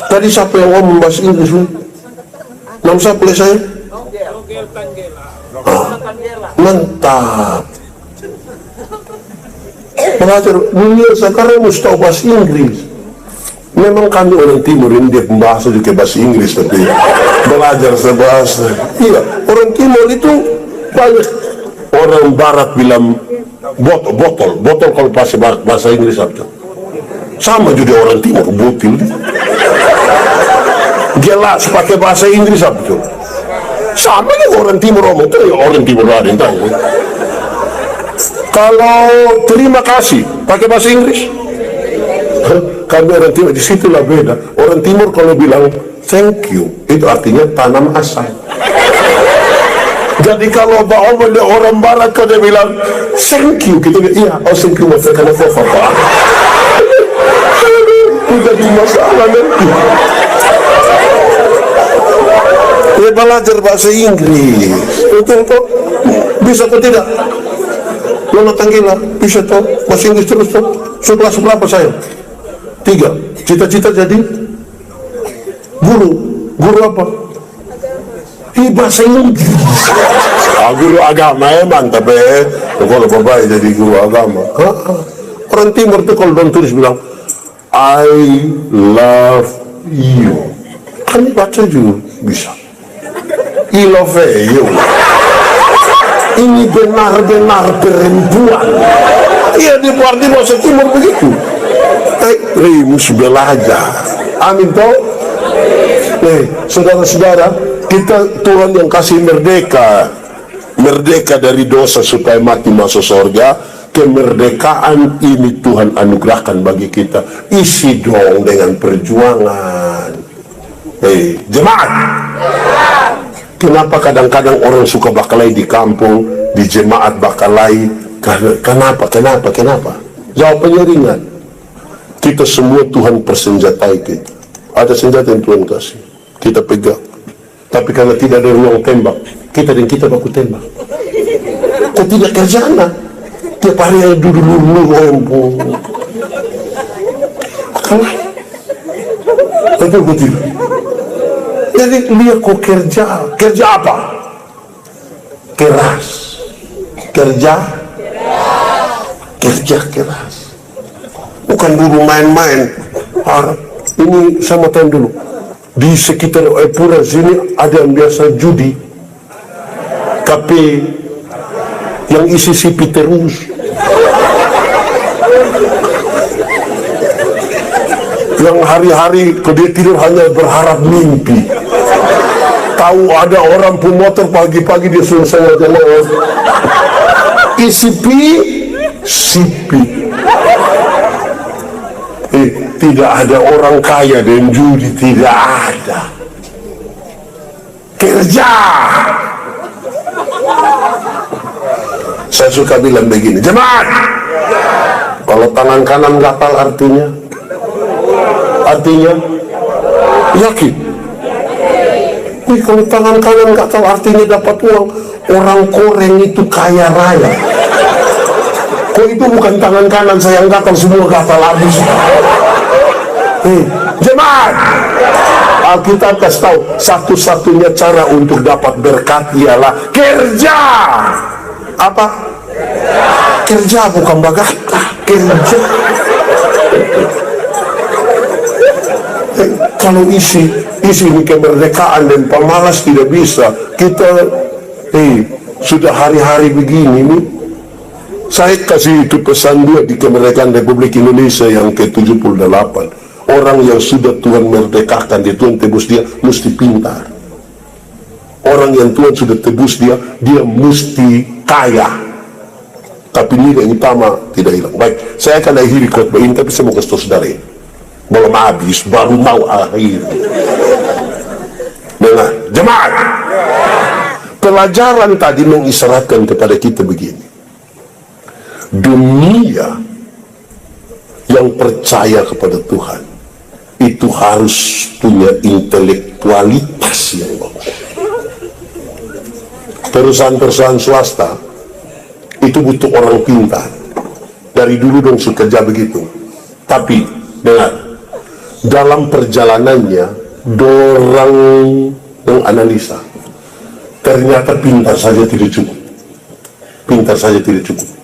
Tadi siapa yang ngomong bahasa Inggris? Nama siapa saya? Mantap. Belajar dunia sekarang mesti tahu bahasa Inggris. Memang kami orang timur ini dia pembahasa juga bahasa Inggris, tapi belajar sebahasa. Iya, orang timur itu banyak. Orang barat bilang botol kalau bahasa Inggris apa? Sama juga orang timur butil. Gelas pakai bahasa Inggris apa tuh? Sama juga orang timur ngomong tuh, ya orang timur ada yang tahu. Kalau terima kasih pakai bahasa Inggris, kami orang timur di situlah beda. Orang timur kalau bilang thank you itu artinya tanam asal. Jadi kalau orang barat kalau dia bilang thank you, kita bilang iya, oh thank you mas karena apa? Itu jadi masalah nanti. Dia belajar bahasa Inggris, betul kok? Bisa atau tidak? Lona tanggilan, bisa toh? Bahasa Inggris terus toh? Setelah seberapa saya? 3. Cita-cita jadi guru apa? Bahasa Inggris. Guru agama emang, tapi kalau bapak jadi guru agama. Orang timur tuh kalau don tulis bilang I love you, kan baca juga bisa. I love you. Ini benar-benar perempuan. Iya, di arti bahasa timur begitu. Mesti belajar. Amin toh. Saudara-saudara, kita Tuhan yang kasih merdeka dari dosa supaya mati masuk surga. Kemerdekaan ini Tuhan anugerahkan bagi kita. Isi dong dengan perjuangan. Jemaat, kenapa kadang-kadang orang suka bakalai di kampung, di jemaat bakalai? Kenapa? Jawabannya ringan. Kita semua Tuhan persenjatai kita. Ada senjata yang Tuhan kasih, kita pegang. Tapi karena tidak ada ruang tembak, kita baku tembak. Kok tidak kerjaan? Tiap hari yang duduk kalah. Betul. Jadi lihat kok kerja apa? Keras. Kerja keras. Bukan dulu main-main. Ini sama tahun dulu. Di sekitar Epura sini ada yang biasa judi. Tapi yang isi sipi terus. Yang hari-hari kalau dia tidur hanya berharap mimpi. Tahu ada orang pemotor pagi-pagi dia suruh saya jalan. Isi sipi. Tidak ada orang kaya dan judi, tidak ada. Kerja. Saya suka bilang begini, jemaat, kalau tangan kanan gatal artinya yakin. Kalau tangan kanan gatal artinya dapat uang. Orang Koreng itu kaya raya. Kok itu bukan tangan kanan saya yang gatal, semua gatal habis. Jemaat, Alkitab kasih tahu satu-satunya cara untuk dapat berkat ialah kerja. Apa? Kerja, bukan bagata. Kerja. Kalau isi ini kemerdekaan dan pemalas tidak bisa, kita sudah hari-hari begini nih. Saya kasih itu pesan dua di kemerdekaan Republik Indonesia yang ke-78. Orang yang sudah Tuhan merdekakan, Tuhan tebus dia, mesti pintar. Orang yang Tuhan sudah tebus dia mesti kaya. Tapi nilai utama tidak hilang. Baik, saya akan akhiri khotbah ini, tapi saya mau kasih tahu saudara ini. Belum habis, baru mau akhir. Dengar, jemaat. Pelajaran tadi mengisyaratkan kepada kita begini. Dunia yang percaya kepada Tuhan itu harus punya intelektualitas yang bagus. Perusahaan-perusahaan swasta itu butuh orang pintar. Dari dulu dong suka kerja begitu. Tapi dengar, dalam perjalanannya dorang menganalisa, ternyata pintar saja tidak cukup. Pintar saja tidak cukup.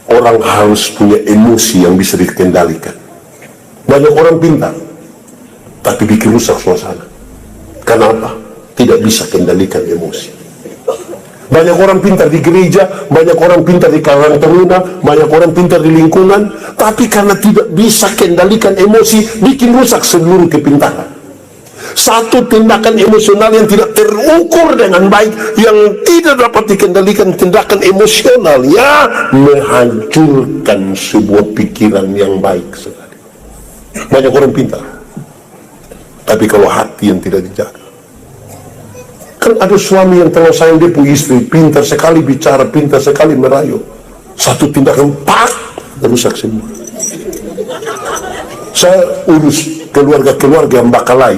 Orang harus punya emosi yang bisa dikendalikan. Banyak orang pintar, tapi bikin rusak suasana. Kenapa? Tidak bisa kendalikan emosi. Banyak orang pintar di gereja, banyak orang pintar di kalangan teruna, banyak orang pintar di lingkungan, tapi karena tidak bisa kendalikan emosi, bikin rusak seluruh kepintaran. Satu tindakan emosional yang tidak terukur dengan baik, yang tidak dapat dikendalikan, tindakan emosionalnya menghancurkan sebuah pikiran yang baik sekali. Banyak orang pintar, tapi kalau hati yang tidak dijaga. Kan ada suami yang terlalu sayang dia punya istri, pintar sekali bicara, pintar sekali merayu. Satu tindakan pak, rusak semua. Saya urus keluarga-keluarga yang bakalai.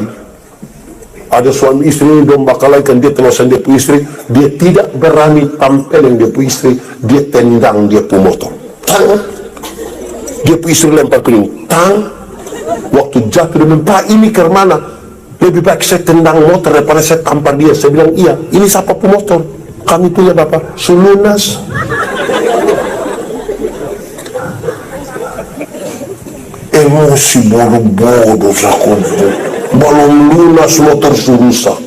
Ada suami istri yang belum bakalaikan, dia terlalu sayang dia punya istri, dia tidak berani tampilin dia punya istri, dia tendang dia punya motor. Tang. Dia punya istri lempar piring. Tang. Waktu jatuh dia bilang, Pak ini ke mana? Lebih baik saya tendang motor daripada saya tampar dia. Saya bilang, iya, ini siapa pemotor? Kami punya bapak Sulunas. Emosi bodoh-bodoh aku. Belum lunas motor rusak.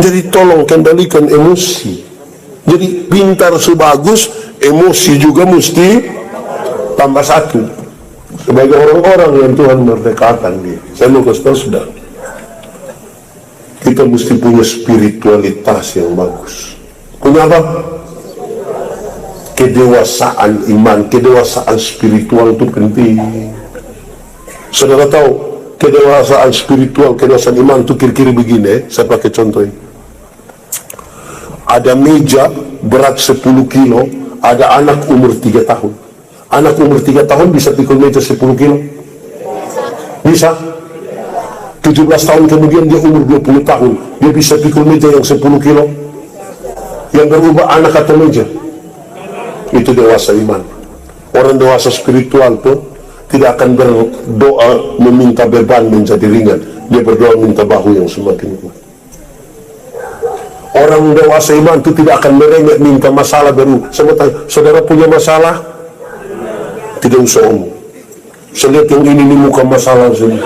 Jadi tolong kendalikan emosi. Jadi pintar sebagus, emosi juga mesti tambah satu. Sebagai orang-orang yang Tuhan merdekakan dia, saya mau kasih tahu sudah, kita mesti punya spiritualitas yang bagus. Punya apa? Kedewasaan iman, kedewasaan spiritual itu penting. Saudara tahu, kedewasaan spiritual, kedewasaan iman itu kira-kira begini, saya pakai contoh ini. Ada meja berat 10 kilo, ada anak umur 3 tahun. Anak umur 3 tahun bisa pikul meja 10 kilo? Bisa? 17 tahun kemudian dia umur 20 tahun, dia bisa pikul meja yang 10 kilo? Yang berubah anak atau meja? Itu dewasa iman. Orang dewasa spiritual tuh tidak akan berdoa meminta beban menjadi ringan, dia berdoa minta bahu yang semakin kuat. Orang dewasa iman itu tidak akan merengek minta masalah baru. Saudara punya masalah? Tidak usah omong. Saya lihat yang ini muka masalah semua.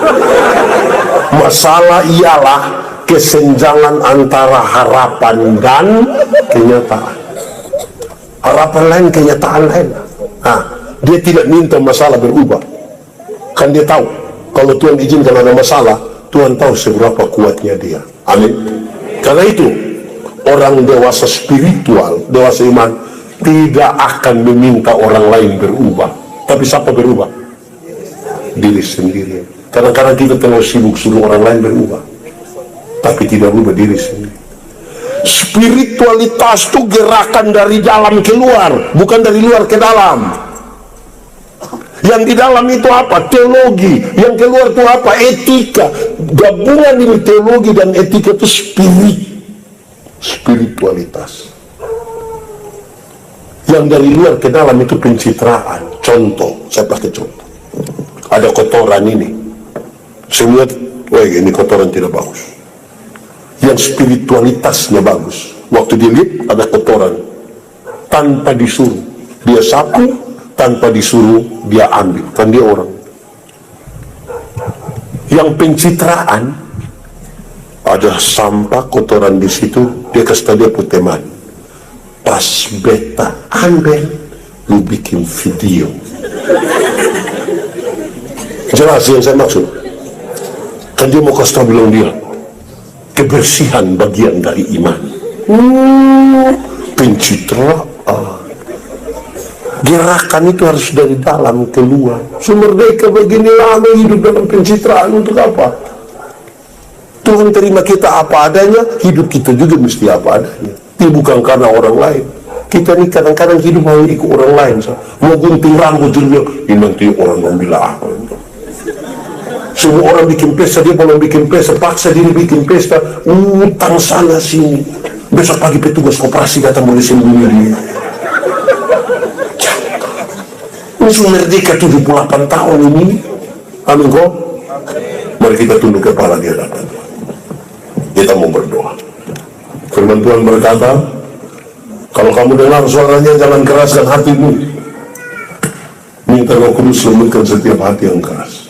Masalah ialah kesenjangan antara harapan dan kenyataan. harapan lain, kenyataan lain. Dia tidak minta masalah berubah, kan dia tahu kalau Tuhan izinkan ada masalah, Tuhan tahu seberapa kuatnya dia. Amin. Karena itu orang dewasa spiritual, dewasa iman, tidak akan meminta orang lain berubah. Tapi siapa berubah? Diri sendiri. Kadang-kadang kita terlalu sibuk suruh orang lain berubah, tapi tidak berubah diri sendiri. Spiritualitas itu gerakan dari dalam keluar, bukan dari luar ke dalam. Yang di dalam itu apa? Teologi. Yang keluar itu apa? Etika. Gabungan ini teologi dan etika itu spiritualitas. Yang dari luar ke dalam itu pencitraan. Contoh, saya pakai contoh. Ada kotoran ini. Saya lihat, wah ini kotoran tidak bagus. Yang spiritualitasnya bagus. Waktu dilihat ada kotoran, tanpa disuruh dia sapu, tanpa disuruh dia ambil, kan dia orang. Yang pencitraan, ada sampah kotoran di situ, dia kasih tahu dia punya teman, pas beta ambil, lu bikin video. Jelas yang saya maksud, kan dia mau kasih tahu, bilang dia kebersihan bagian dari iman. Pencitraan. Gerakan itu harus dari dalam keluar. Merdeka begini lama hidup dalam pencitraan untuk apa? Tuhan terima kita apa adanya, hidup kita juga mesti apa adanya. Ini bukan karena orang lain. Kita ini kadang-kadang hidup mau ikut orang lain. Mau gunting rambut juga, ini nanti orang mau bilang apa. Semua orang bikin pesta, dia mau bikin pesta, paksa diri bikin pesta, utang sana sini. Besok pagi petugas koperasi kata mau disembunyi dia. Musuh merdeka 78 tahun ini. Amin kok. Mari kita tunduk kepala di hadapan Tuhan. Kita mau berdoa. Firman Tuhan berkata, kalau kamu dengar suaranya, jangan keraskan hatimu. Minta Roh Kudus lembutkan setiap hati yang keras.